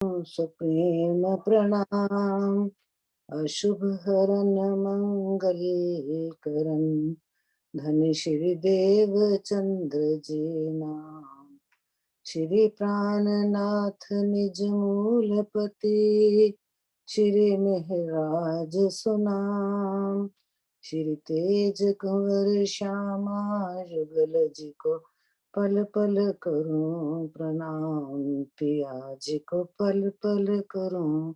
Supreme प्रणाम। अशुभ हरन मंगल करन, धन श्री देव चंद्र जी नाम। श्री प्राणनाथ निज मूलपति, श्री मेहराज सुनाम। श्री तेज कुंवर श्यामा जुगल जी को पल पल करूं प्रणाम। पिया जी को पल पल करूं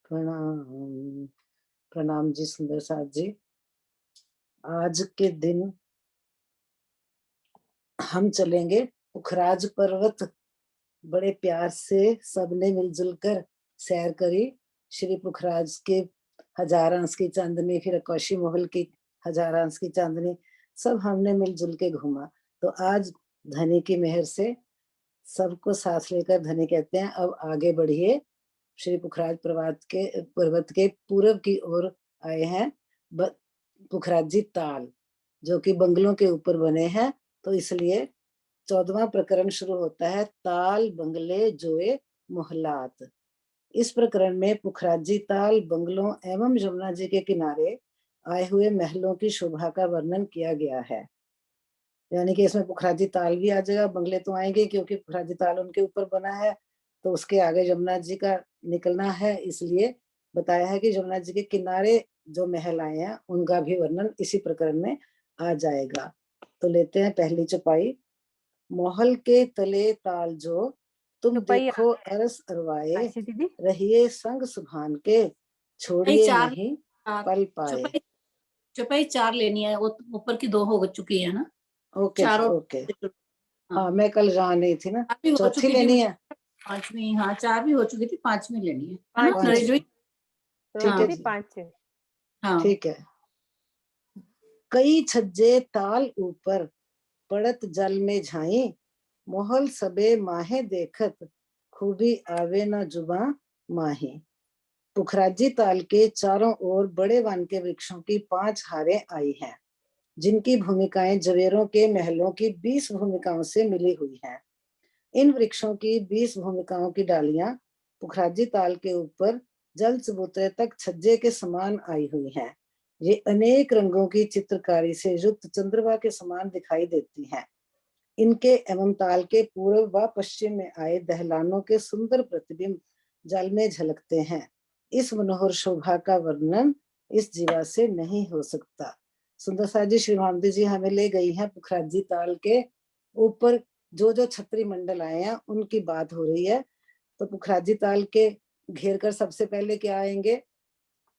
प्रणाम। प्रणाम जी सुंदर साथ जी। आज के दिन हम चलेंगे पुखराज पर्वत। बड़े प्यार से सबने मिलजुल कर सैर करी। श्री पुखराज के हजार अंश की चांदनी, फिर कौशी महल की हजार अंश की चांदनी, सब हमने मिलजुल के घूमा। तो आज धनी की मेहर से सबको साथ लेकर धनी कहते हैं अब आगे बढ़िए। श्री पुखराज पर्वत के पूरब की ओर आए हैं पुखराज जी ताल, जो कि बंगलों के ऊपर बने हैं। तो इसलिए 14वां प्रकरण शुरू होता है, ताल बंगले जोए मोहलात। इस प्रकरण में पुखराज जी ताल बंगलों एवं यमुना जी के किनारे आए हुए महलों की शोभा का वर्णन किया गया है। यानी कि इसमें पुखराजी ताल भी आ जाएगा, बंगले तो आएंगे क्योंकि पुखराजी ताल उनके ऊपर बना है। तो उसके आगे यमुना जी का निकलना है, इसलिए बताया है कि यमुना जी के किनारे जो महल आए हैं उनका भी वर्णन इसी प्रकरण में आ जाएगा। तो लेते हैं पहली चौपाई। महल के तले ताल जो, तुम देखो अरस अरवाए, दीदी रहिए संग सुभान के, छोड़िए नहीं पल पाए। चौपाई 4 लेनी है, वो ऊपर की 2 हो चुकी है ना। Okay okay. हाँ मैं कल जहाँ नहीं थी ना, चौथी लेनी है। 5वीं, हाँ 4 भी हो चुकी थी, 5वीं लेनी है ना पांच। नरेश भाई? ठीक है जी, 5 हाँ ठीक है। कई छज्जे ताल ऊपर, पड़त जल में झाई, मोहल सबे माहे देखत, खूबी आवे न जुबा माही। पुखराजी ताल के चारों ओर बड़े वन के वृक्षों की 5 हारें आई हैं, जिनकी भूमिकाएं जवेरों के महलों की 20 भूमिकाओं से मिली हुई हैं। इन वृक्षों की 20 भूमिकाओं की डालियां पुखराजी ताल के ऊपर जल चबूतरे तक छज्जे के समान आई हुई हैं। ये अनेक रंगों की चित्रकारी से युक्त चंद्रमा के समान दिखाई देती हैं। इनके एवं ताल के पूर्व व पश्चिम में आए दहलानों के सुंदर प्रतिबिंब जल में झलकते हैं। इस मनोहर शोभा का वर्णन इस जीवा से नहीं हो सकता। सुंदर सा जी श्री भामती जी हमें ले गई हैं पुखराजी ताल के ऊपर। जो जो छत्री मंडल आए हैं उनकी बात हो रही है। तो पुखराजी ताल के घेर कर सबसे पहले क्या आएंगे,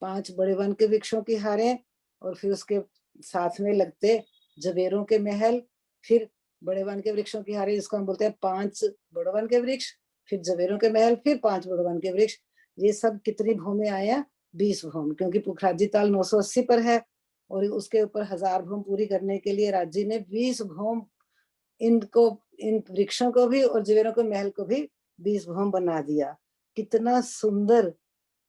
5 बड़े वन के वृक्षों की हारें, और फिर उसके साथ में लगते जवेरों के महल, फिर बड़े वन के वृक्षों की हारें, जिसको हम बोलते हैं 5 बड़े वन के वृक्ष, फिर जवेरों के महल, फिर 5 बड़े वन के वृक्ष। ये सब कितनी भूमि आए हैं? 20 भूमि, क्योंकि पुखराजी ताल 980 पर है और उसके ऊपर 1000 भूमि पूरी करने के लिए राज्य ने 20 भूमि इनको, इन वृक्षों को भी और जवेरों के महल को भी 20 भूमि बना दिया। कितना सुंदर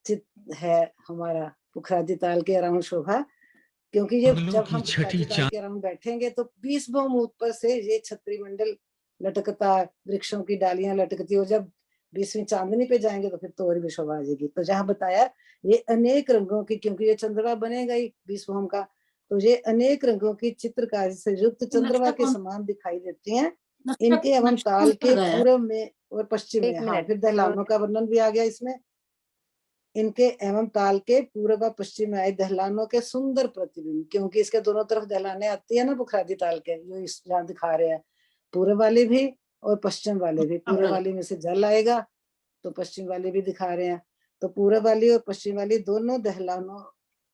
चित्र है हमारा पुखराजी ताल के अराउंड शोभा। क्योंकि ये जब हम पुखराजी ताल के अराउंड बैठेंगे तो 20 भूमि ऊपर से ये छत्री मंडल लटकता, वृक्षों की डालियां लटकती, और जब 20वीं चांदनी पे जाएंगे तो फिर तो और भी शोभा आ जाएगी। तो जहाँ बताया ये अनेक रंगों की, क्योंकि ये चंद्रमा बनेगा ही 20 भूमि का, तो ये अनेक रंगों की चित्रकारी से युक्त चंद्रमा के समान दिखाई देती हैं। इनके एवं ताल के पूर्व में और पश्चिम में, हाँ फिर दहलानों का वर्णन भी आ गया इसमें। इनके एवं ताल के पूर्व व पश्चिम में आए दहलानों के सुंदर प्रतिबिंब, क्योंकि इसके दोनों तरफ दहलाने आती है ना पुखराजी ताल के, जो इस यहाँ दिखा रहे हैं, पूर्व वाले भी और पश्चिम वाले भी। पूर्व वाली में से जल आएगा तो पश्चिम वाले भी दिखा रहे हैं। तो पूर्व वाली और पश्चिम वाली दोनों दहलानों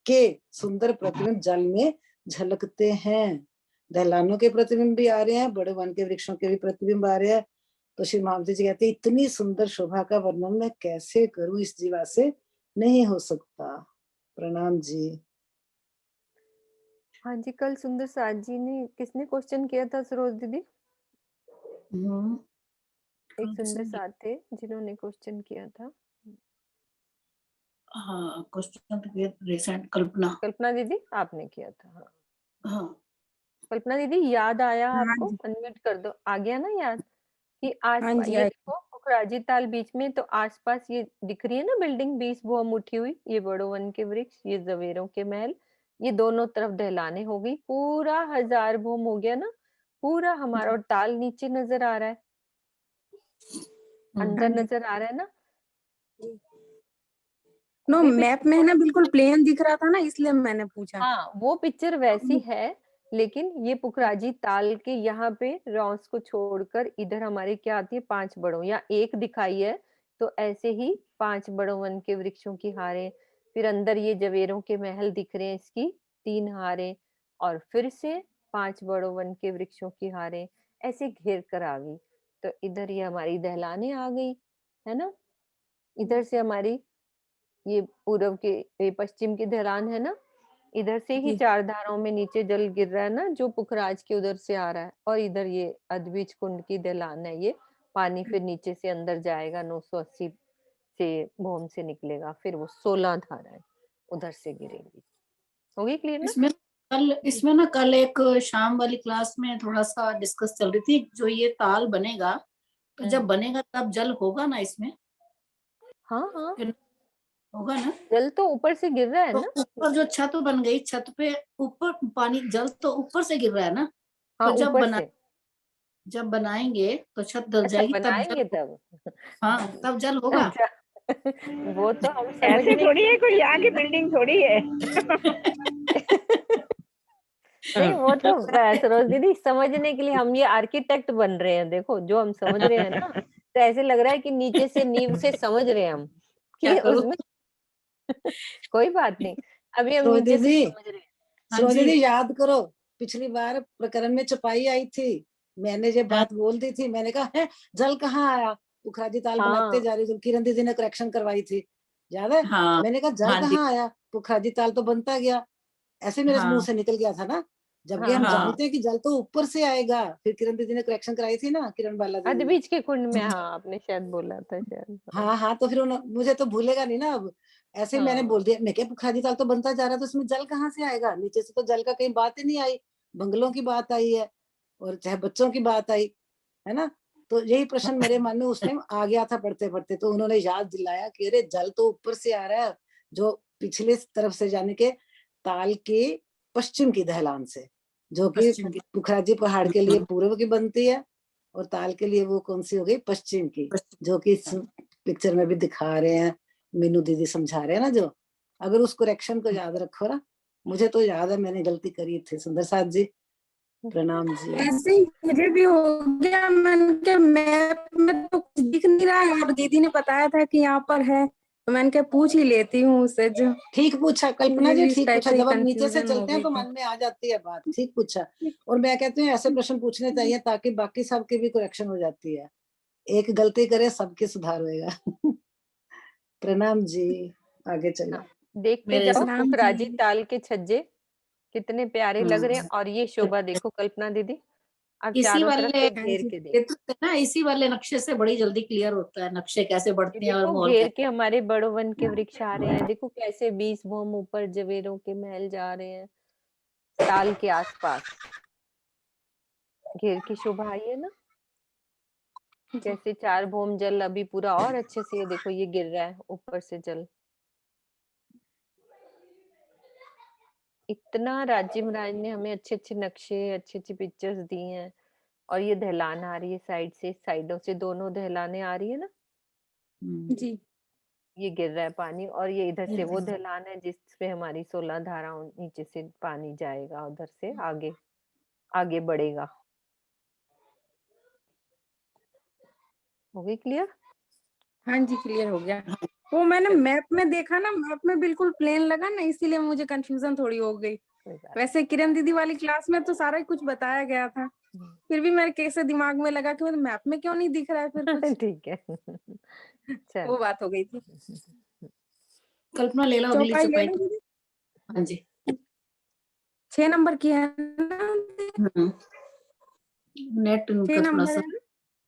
के सुंदर प्रतिबिंब जल में झलकते हैं। दहलानों के प्रतिबिंब भी आ रहे हैं, बड़े वन के वृक्षों के भी प्रतिबिंब आ रहे हैं। तो श्री मामती जी कहते हैं इतनी सुंदर शोभा का वर्णन मैं कैसे करूं, इस जीवा से नहीं हो सकता। प्रणाम जी। हाँ जी, कल सुंदर साथ जी ने, किसने क्वेश्चन किया था सरोज दीदी? एक सुंदर साथ थे जिन्होंने क्वेश्चन किया था। हाँ क्वेश्चन रिसेंट कल्पना दीदी आपने किया था। हाँ हाँ कल्पना दीदी याद आया आपको? अनम्यूट कर दो। आ गया ना याद कि आज ये देखो पुखराजी ताल बीच में, तो आसपास ये दिख रही है ना बिल्डिंग 20 भुवम उठी हुई, ये बड़ोवन के वृक्ष, ये जवेरों के महल, ये दोनों तरफ ढलाने हो गई, पूरा 1000 भुवम हो गया ना पूरा हमारा। और ताल नीचे नजर आ रहा है, हम्म, अंदर नजर आ रहा है ना। नो ये मैप में है ना बिल्कुल प्लेन दिख रहा था ना, इसलिए मैंने पूछा। हाँ, वो पिक्चर वैसी है, लेकिन ये पुखराजी ताल के यहाँ पे रॉस को छोड़कर इधर हमारे क्या आती है 5 बड़ों, या एक दिखाई है, तो ऐसे ही 5 बड़ों वन के वृक्षों की हारें, फिर अंदर ये जवेरों के महल दिख रहे हैं इसकी 3 हारें, और फिर से 5 बड़ों वन के वृक्षों की हारें, ऐसे घेर कर आ गई। तो इधर ये हमारी दहलाने आ गई, है ना। इधर से हमारी ये पूर्व के ये पश्चिम की ढलान है ना, इधर से ही जी। 4 धाराओं में नीचे जल गिर रहा है ना, जो पुखराज के उधर से आ रहा है, और इधर ये अदबीज कुंड की ढलान है, ये पानी फिर नीचे से अंदर जाएगा, 980 से भूम से निकलेगा, फिर वो 16 धाराएं उधर से गिरेगी। हो गई क्लियर ना। इसमें ना कल एक शाम वाली क्लास में थोड़ा सा डिस्कस चल रही थी, जो ये ताल बनेगा, तो जब बनेगा तब जल होगा ना इसमें, हाँ हाँ, फिर होगा ना। जल तो ऊपर से गिर रहा है तो ना। ऊपर जो छत बन गई, छत पे ऊपर पानी जल तो ऊपर से गिर रहा है ना, हाँ, तो ऊपर से। जब बनाएंगे तो छत डल अच्छा, जाएगी, तब बनाएंगे तब। हाँ तब जल होगा। अच्छा, वो तो हम ऐसे समझने थोड़ी है, कोई यहाँ की बिल्डिंग थोड़ी है। नहीं, वो तो सरोज दीदी समझने के लिए हम ये आर्किटेक्ट बन रहे हैं, देखो जो हम समझ रहे हैं ना, तो ऐसे लग रहा है कि नीचे से नींव से समझ रहे हैं हम क्या कि करूं। उसमें कोई बात नहीं, अभी हम सरोज नीचे से दीदी, समझ रहे हैं। हाँ सरोज जी, दीदी याद करो, पिछली बार प्रकरण में चपाई आई थी, मैंने ये हाँ बात बोल दी थी, मैंने कहा है जल कहाँ आया, पुखराजी ताल बनाते हाँ जा रही, जब किरण दीदी ने करेक्शन करवाई थी, याद है। हाँ मैंने कहा जल हाँ जी, कहाँ आया, पुखराजी ताल तो बनता गया, ऐसे मेरे मुंह हाँ से निकल गया था ना, जबकि हाँ हम हाँ, हाँ जानते हैं कि जल तो ऊपर से आएगा। फिर किरण दीदी ने करेक्शन कराई थी ना, किरण बाला दीदी ने। अदबीज के कुंड में, हाँ आपने शायद बोला था शायद, हाँ हाँ हाँ, तो फिर मुझे तो भूलेगा नहीं ना अब, ऐसे ही मैंने हाँ बोल दिया, मैं क्या पुखराजी ताल तो बनता जा रहा है, तो उसमें जल कहाँ से आएगा, नीचे से तो जल का कहीं बात ही नहीं आई, बंगलों की बात आई है और चाहे बच्चों की बात आई है ना। तो यही प्रश्न मेरे मन में उस टाइम आ गया था पढ़ते पढ़ते, तो उन्होंने याद दिलाया कि अरे जल तो ऊपर से आ रहा है, जो पिछले तरफ से जाने के ताल के पश्चिम की ढलान से, जो कि पश्चिम की, पुखराजी पहाड़ के लिए पूर्व की बनती है, और ताल के लिए वो कौन सी हो गई, पश्चिम की, जो कि इस पिक्चर में भी दिखा रहे हैं, मीनू दीदी समझा रहे हैं ना जो। अगर उस करेक्शन को याद रखो ना, मुझे तो याद है मैंने गलती करी थी। सुंदर साथ जी प्रणाम जी। ऐसे ही मुझे भी हो गया, मैंने कहा मैप में तो कुछ दिख नहीं रहा है, और दीदी ने बताया था कि यहाँ पर है, तो मैंने कहा पूछ ही लेती हूँ उससे, जो ठीक पूछा कल्पना मुझे जी, भी इस ठीक टाइप पूछा, से जब हम नीचे से कंफ्यूजन हो चलते हैं गई तो थी। मन में आ जाती है बात, ठीक पूछा। और मैं कहती हूँ ऐसे प्रश्न पूछने चाहिए ताकि बाकी सबके भी करेक्शन हो जाती है, एक गलती करे सबके सुधार होएगा। प्रणाम जी, आगे चलो। हाँ, देखते मेरे जाओ जैसे प्रणाम पुखराजी जी। ताल के छज्जे कितने प्यारे लग रहे हैं, और ये शोभा देखो कल्पना दीदी, अब इसी चारों तरफ वाले से हाँ घेर जी। के देख। चित्र से ना, इसी वाले नक्शे से बड़ी जल्दी क्लियर होता है, नक्शे कैसे ये बढ़ते हैं और देखो माहौल घेर कैसे। के हमारे बड़ो वन के वृक्ष आ रहे हैं, देखो कैसे 20 भौम ऊपर जवेरों के महल जा रहे हैं ताल के आसपास, घेर की शोभा आई है ना। कैसे 4 भौम जल अभी पूरा और अच्छे से, ये देखो ये गिर रहा है ऊपर से जल। इतना राजीव महाराज ने हमें अच्छे अच्छे नक्शे, अच्छी अच्छी पिक्चर्स दी हैं, और ये ढलान आ रही है साइड से, साइडों से दोनों ढलाने आ रही है ना, जी। ये गिर रहा है पानी, और ये इधर से वो ढलान है जिसपे हमारी 16 धाराओं नीचे से पानी जाएगा, उधर से आगे आगे बढ़ेगा। हो गई क्लियर। हाँ जी, क्लियर हो गया। वो मैंने चलो, मैप में देखा ना, मैप में बिल्कुल प्लेन लगा ना, इसीलिए मुझे कंफ्यूजन थोड़ी हो गई। कोई बात वैसे किरण दीदी वाली क्लास में तो सारा कुछ बताया गया था, नहीं। फिर भी मेरे कैसे दिमाग में लगा कि मैप में क्यों नहीं दिख रहा है फिर कुछ। ठीक है। चल, वो बात हो गई थी। कल्पना ले लो अगली चौपाई ले चौपाई लो तो। दीदी, हाँ जी। 6 नंबर की है ना। नेट छह का थोड़ा नंबर सा। है ना,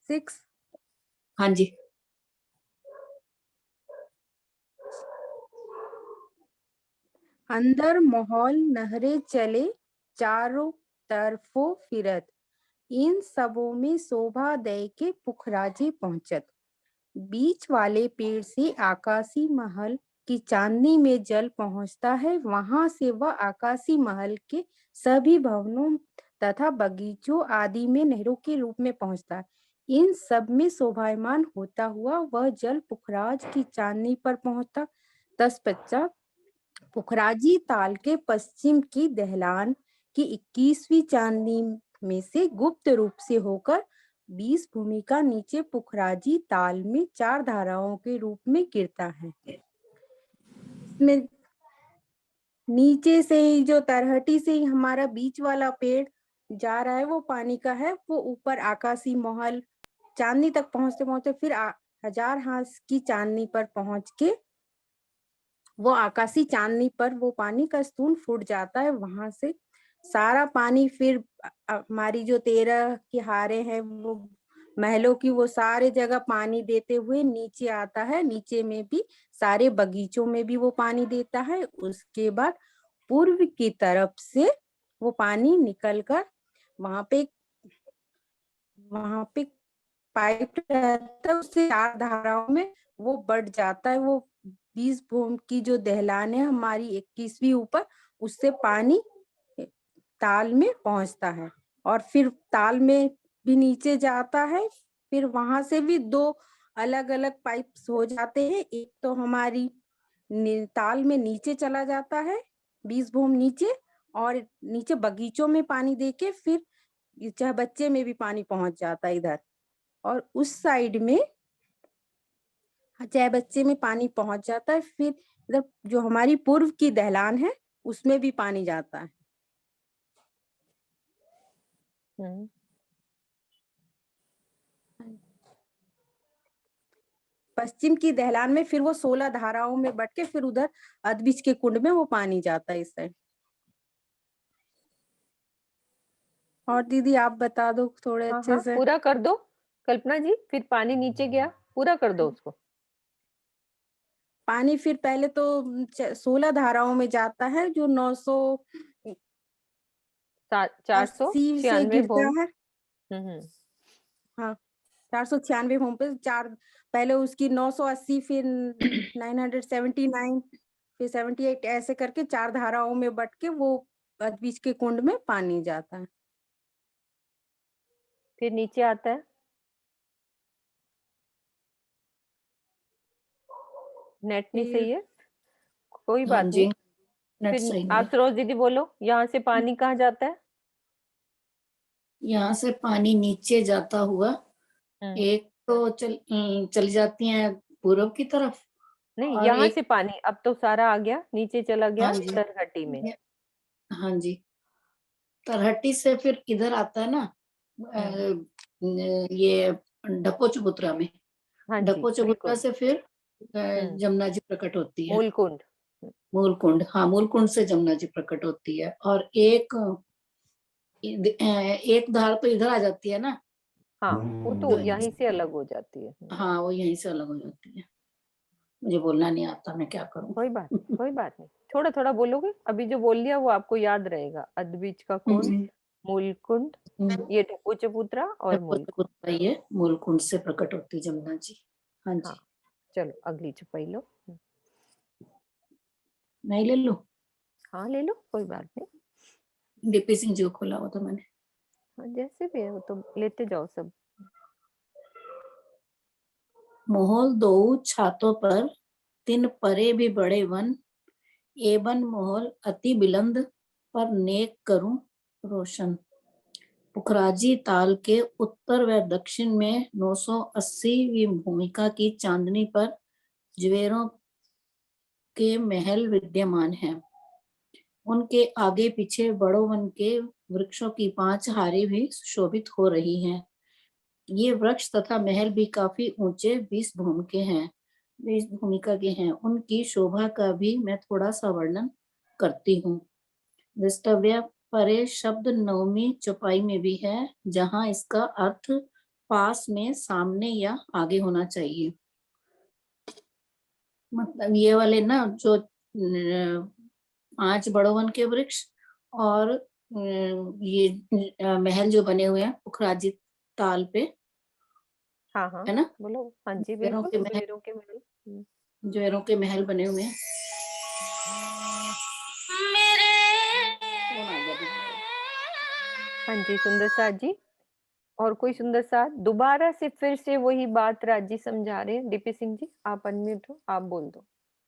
6। हाँ जी। अंदर माहौल नहरे चले, चारों तरफों फिरत, इन सबों में शोभा दे के पुखराजी पहुंचत। बीच वाले पेड़ से आकाशी महल की चांदनी में जल पहुंचता है, वहां से वह आकाशी महल के सभी भवनों तथा बगीचों आदि में नहरों के रूप में पहुंचता है। इन सब में शोभायमान होता हुआ वह जल पुखराज की चांदनी पर पहुंचता। तत्पश्चात पुखराजी ताल के पश्चिम की दहलान की 21वीं चांदनी में से गुप्त रूप से होकर 20 भूमिका नीचे पुखराजी ताल में 4 धाराओं के रूप में गिरता है। इसमें नीचे से ही जो तरहटी से ही हमारा बीच वाला पेड़ जा रहा है वो पानी का है, वो ऊपर आकाशी महल चांदनी तक पहुंचते पहुंचते फिर हजार हाथ की चांदनी पर पहुंच के वो आकाशी चांदनी पर वो पानी का स्तून फूट जाता है। वहां से सारा पानी फिर हमारी जो 13 की हारे हैं वो महलों की, वो सारे जगह पानी देते हुए नीचे आता है। नीचे में भी सारे बगीचों में भी वो पानी देता है। उसके बाद पूर्व की तरफ से वो पानी निकलकर वहां पे पाइप रहता है, उससे 4 धाराओं में वो बढ़ जाता है। वो 20 भूम की जो दहलान है हमारी 21वीं ऊपर, उससे पानी ताल में पहुंचता है और फिर ताल में भी नीचे जाता है। फिर वहां से भी 2 अलग अलग पाइप्स हो जाते हैं। एक तो हमारी ताल में नीचे चला जाता है 20 भूम नीचे, और नीचे बगीचों में पानी देके फिर चाहे बच्चे में भी पानी पहुंच जाता है इधर। और उस साइड में चाहे बच्चे में पानी पहुंच जाता है, फिर इधर जो हमारी पूर्व की दहलान है उसमें भी पानी जाता है। पश्चिम की दहलान में फिर वो 16 धाराओं में बट के फिर उधर अदबिच के कुंड में वो पानी जाता है इस साइड। और दीदी आप बता दो थोड़े अच्छे से। पूरा कर दो कल्पना जी, फिर पानी नीचे गया, पूरा कर दो उसको। पानी फिर पहले तो 16 धाराओं में जाता है, जो 980 से 496 गिरता भूम। है। हाँ 496 होम पे 4, पहले उसकी 980, फिर 979, फिर 78, ऐसे करके 4 धाराओं में बट के वो बीच के कुंड में पानी जाता है। फिर नीचे आता है। नेट नहीं सही है, कोई हाँ बात जी, नहीं। नेट फिर सही आप नहीं है। सरोज दीदी बोलो, यहाँ से पानी कहाँ जाता है? यहाँ से पानी नीचे जाता हुआ एक तो चली जाती है पूर्व की तरफ, नहीं, और यहाँ एक, से पानी अब तो सारा आ गया, नीचे चला गया हाँ जी, तरहटी में। हाँ जी, तरहटी से फिर इधर आता है ना ये डपो चबूतरा में। हाँ जी डपो चबूतरा बिल्कुल। से फिर जमुना जी प्रकट होती है। मूलकुंड। मूल कुंड, हाँ मूल कुंड से जमुना जी प्रकट होती है। और एक धार तो इधर आ जाती है ना, हाँ वो तो जो, यहीं से अलग हो जाती है। हाँ वो यहीं से अलग हो जाती है। मुझे बोलना नहीं आता, मैं क्या करूं। कोई बात नहीं, थोड़ा थोड़ा बोलोगे, अभी जो बोल लिया वो आपको याद रहेगा। अद्विज का कुंड, मूल कुंड, ये डपो चबूतरा और मूल कुंड। ये मूल कुंड से प्रकट होती है जमुना जी। हाँ जी। हाँ चलो अगली चुपाई लो। नहीं ले लो? हाँ ले लो, कोई बात नहीं। डीपी सिंह जी को खोला हुआ था मैंने। हाँ जैसे भी है वो तो लेते जाओ सब। मोहल दो छातों पर तिन परे भी बड़े वन, एबन मोहल अति बिलंद पर नेक करूं रोशन। पुखराजी ताल के उत्तर व दक्षिण में 980वीं भूमिका की चांदनी पर ज्वेरों के महल विद्यमान हैं। उनके आगे पीछे बड़ो वन के वृक्षों की 5 हारी भी सुशोभित हो रही हैं। ये वृक्ष तथा महल भी काफी ऊंचे 20 भूमिका के हैं। उनकी शोभा का भी मैं थोड़ा सा वर्णन करती हूँ। द्रष्टव्य परे शब्द 9वीं चौपाई में भी है, जहाँ इसका अर्थ पास में, सामने या आगे होना चाहिए। मतलब ये वाले ना जो 5 बड़ो वन के वृक्ष और ये महल जो बने हुए हैं पुखराजी ताल पे, हाँ हाँ है ना? बोलो। हाँ जी ज्वेरों बिल्कुल, के महल, ज्वेरों के महल। ज्वेरों के महल बने हुए हैं। कौन आ गया बीच में? हाँ जी सुंदर साथ जी। और कोई सुंदर साथ दोबारा से फिर से वही बात राजी समझा रहे हैं। डीपी सिंह जी आप अनम्यूट हो, आप बोल दो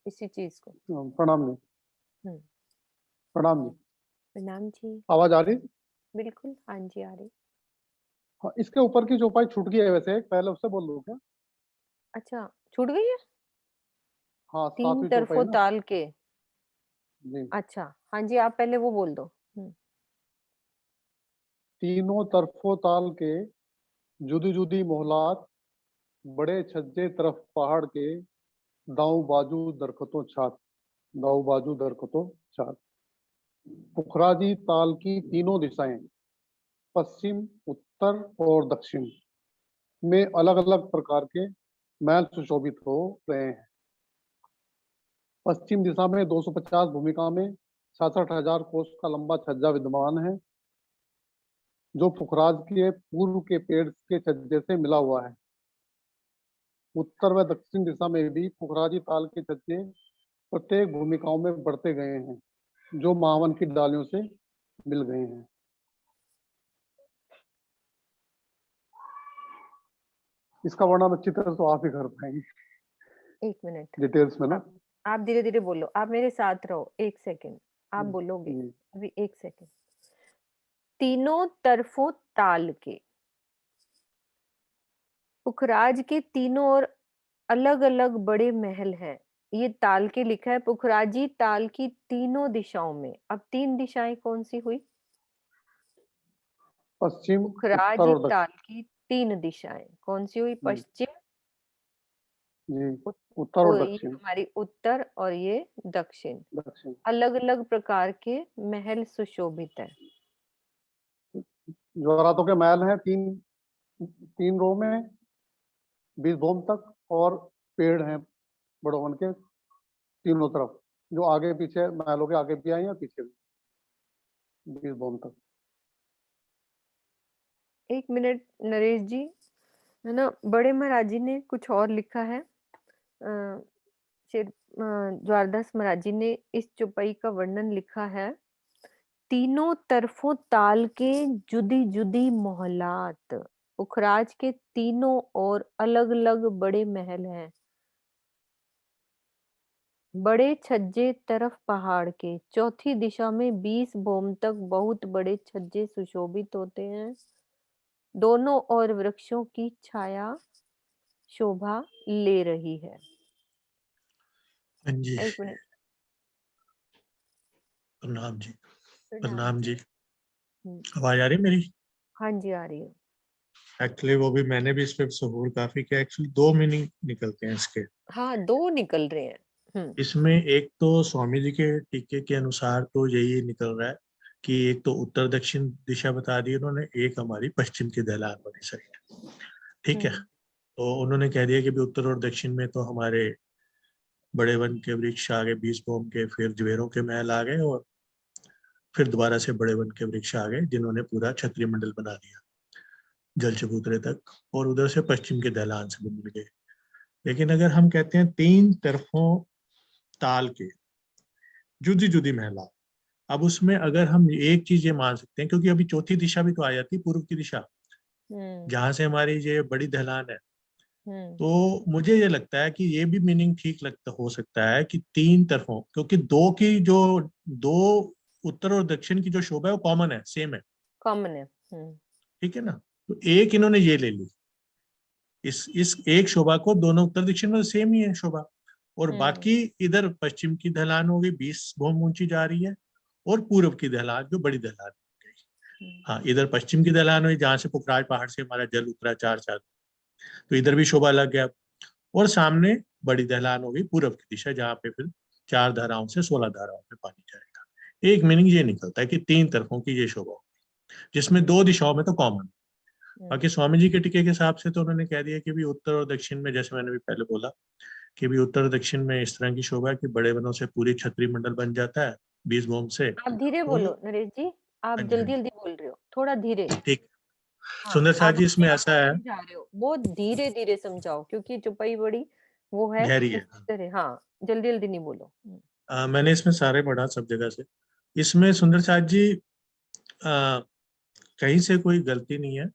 इसी चीज को। प्रणाम जी। हम्म, प्रणाम जी। प्रणाम जी। आवाज आ रही? बिल्कुल हाँ जी आ रही। हाँ, इसके ऊपर की चौपाई छूट गई है वैसे, पहले उससे बोल दो क्या? अच्छा छूट गई है। हाँ, 3 7वीं चौपाई तरफों ना ताल के। जी। अच्छा हाँ जी आप पहले वो बोल दो। तीनों तरफों ताल के जुदी जुदी मोहलात, बड़े छज्जे तरफ पहाड़ के, दाऊ बाजू दरख्तों छात, दाऊ बाजू दरख्तों छात। पुखराजी ताल की तीनों दिशाएं, पश्चिम, उत्तर और दक्षिण में अलग अलग प्रकार के महल सुशोभित हो रहे हैं। पश्चिम दिशा में 250 भूमिका में 66,000 कोस का लंबा छज्जा विद्यमान है, जो पुखराज के पूर्व के पेड़ के छज्जे से मिला हुआ है। उत्तर व दक्षिण दिशा में भी पुखराजी ताल के छज्जे प्रत्येक भूमिकाओं में बढ़ते गए हैं, जो मावन की डालियों से मिल गए हैं। इसका वर्णन अच्छी तरह तो आप ही कर पाएंगे 1 मिनट डिटेल्स में ना। आप धीरे धीरे बोलो, आप मेरे साथ रहो। 1 सेकंड आप बोलोगे जी। अभी। 1 सेकंड। तीनों तरफों ताल के, पुखराज के तीनों ओर अलग अलग बड़े महल हैं। ये ताल के लिखा है, पुखराजी ताल की तीनों दिशाओं में। अब 3 दिशाएं कौन सी हुई? पश्चिम, उत्तर पुखराजी और ताल दक्षिण। की 3 दिशाएं कौन सी हुई? पश्चिम, जी, उत- उत्तर और ये दक्षिण। हमारी उत्तर और ये दक्षिण। दक्षिण अलग अलग प्रकार के महल सुशोभित है। ज्वारातों के महल हैं, तीन तीन रो में 20 बोम तक, और पेड़ हैं बड़े वन के तीनों तरफ, जो आगे पीछे महलों के आगे भी आए हैं, पीछे भी 20 बोम तक। 1 मिनट नरेश जी, है ना? बड़े महाराज जी ने कुछ और लिखा है। ज्वारदास महाराज जी ने इस चौपाई का वर्णन लिखा है। तीनों तरफों ताल के जुदी जुदी मोहलात, पुखराज के तीनों और अलग अलग बड़े महल हैं। बड़े छज्जे तरफ पहाड़ के, चौथी दिशा में 20 बोम तक बहुत बड़े छज्जे सुशोभित होते हैं। दोनों ओर वृक्षों की छाया शोभा ले रही है। हाँ जी। 1 मिनट। प्रणाम जी। प्रणाम प्रणाम जी। जी। आवाज आ रही मेरी? हाँ जी आ रही है। एक्चुअली वो भी मैंने भी इस पे सहूर काफी किया। एक्चुअली 2 मीनिंग निकलते हैं इसके। हाँ 2 निकल रहे हैं। इसमें एक तो स्वामी जी के टीके के अनुसार तो यही निकल रहा है कि एक तो उत्तर दक्षिण दिशा बता दी उन्होंने, एक हमारी पश्चिम की ढलान वाली साइड। ठीक है, तो उन्होंने कह दिया कि भी उत्तर और दक्षिण में तो हमारे बड़े वन के वृक्ष आ गए 20 बोम के, फिर ज्वेरों के महल आ गए, और फिर दोबारा से बड़े वन के वृक्ष आ गए जिन्होंने पूरा क्षत्रिय मंडल बना दिया जल चबूतरे तक, और उधर से पश्चिम के ढलान से भी मिल गए। लेकिन अगर हम कहते हैं 3 तरफों ताल के जुदी जुदी महला, अब उसमें अगर हम एक चीज ये मान सकते हैं, क्योंकि अभी चौथी दिशा भी तो आ जाती है, पूर्व की दिशा, जहां से हमारी ये बड़ी ढलान है। तो मुझे ये लगता है कि ये भी मीनिंग ठीक लगता हो सकता है कि 3 तरफों, क्योंकि दो उत्तर और दक्षिण की जो शोभा है वो कॉमन है, सेम है। कॉमन है। ठीक है ना? तो एक इन्होंने ये ले ली, इस एक शोभा को, दोनों उत्तर दक्षिण में सेम ही है शोभा, और बाकी इधर पश्चिम की ढलान हो गई 20 बोम ऊंची जा रही है, और पूर्व की ढलान जो बड़ी ढलान हो गई। हाँ, इधर पश्चिम की ढलान हुई जहां से पुखराज पहाड़ से हमारा जल उतरा 4 तो इधर भी शोभा लग गया, और सामने बड़ी ढलान हो गई पूर्व की दिशा, जहाँ पे फिर 4 धाराओं से 16 धाराओं में पानी जाएगा। एक मीनिंग ये निकलता है कि 3 तरफों की ये शोभा, जिसमें 2 दिशाओं में तो कॉमन। बाकी स्वामी जी के टीके के हिसाब से तो उन्होंने कह दिया कि भी उत्तर और दक्षिण में, जैसे मैंने भी पहले बोला कि भी उत्तर दक्षिण में इस तरह की शोभा है कि बड़े वनों से पूरी छतरी मंडल बन जाता है 20 बोम से। आप धीरे तो बोलो नरेश जी, आप हाँ जी, हाँ जल्दी जी, जल्दी बोल रहे हो, थोड़ा धीरे। ठीक सुंदर आप साथ जी इसमें अपने आप ऐसा है, समझा रहे हो, बहुत धीरे धीरे समझाओ क्योंकि चौपाई बड़ी वो है गहरी है। इस तरह। हाँ, जल्दी जल्दी नहीं बोलो। मैंने इसमें सारे पढ़ा सब जगह से। इसमें सुंदर साथ जी कहीं से कोई गलती नहीं है।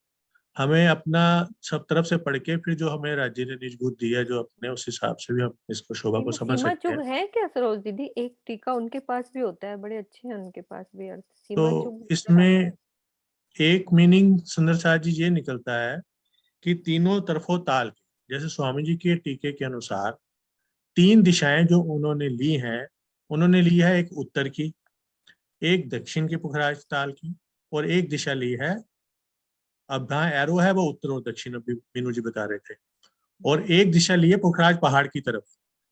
हमें अपना सब तरफ से पढ़ के फिर जो हमें राज्य ने निज बुद्धि है जो अपने, उस हिसाब से भी हम इसको शोभा को समझ सीमा सकते चुग हैं। है क्या सरोज दीदी? एक टीका उनके पास भी होता है, बड़े अच्छे हैं उनके पास भी अर्थ। सीमा तो चुग नजर आता इसमें एक मीनिंग सुंदर साथ जी ये निकलता है कि तीनों तरफों ताल के, जैसे स्वामी जी के टीके के अनुसार तीन दिशाएं जो उन्होंने ली हैं, उन्होंने ली है एक उत्तर की, एक दक्षिण की पुखराज ताल की, और एक दिशा ली है, अब जहाँ एरो है वो उत्तर और दक्षिण, अभी मीनू जी बता रहे थे, और एक दिशा ली है पुखराज पहाड़ की तरफ,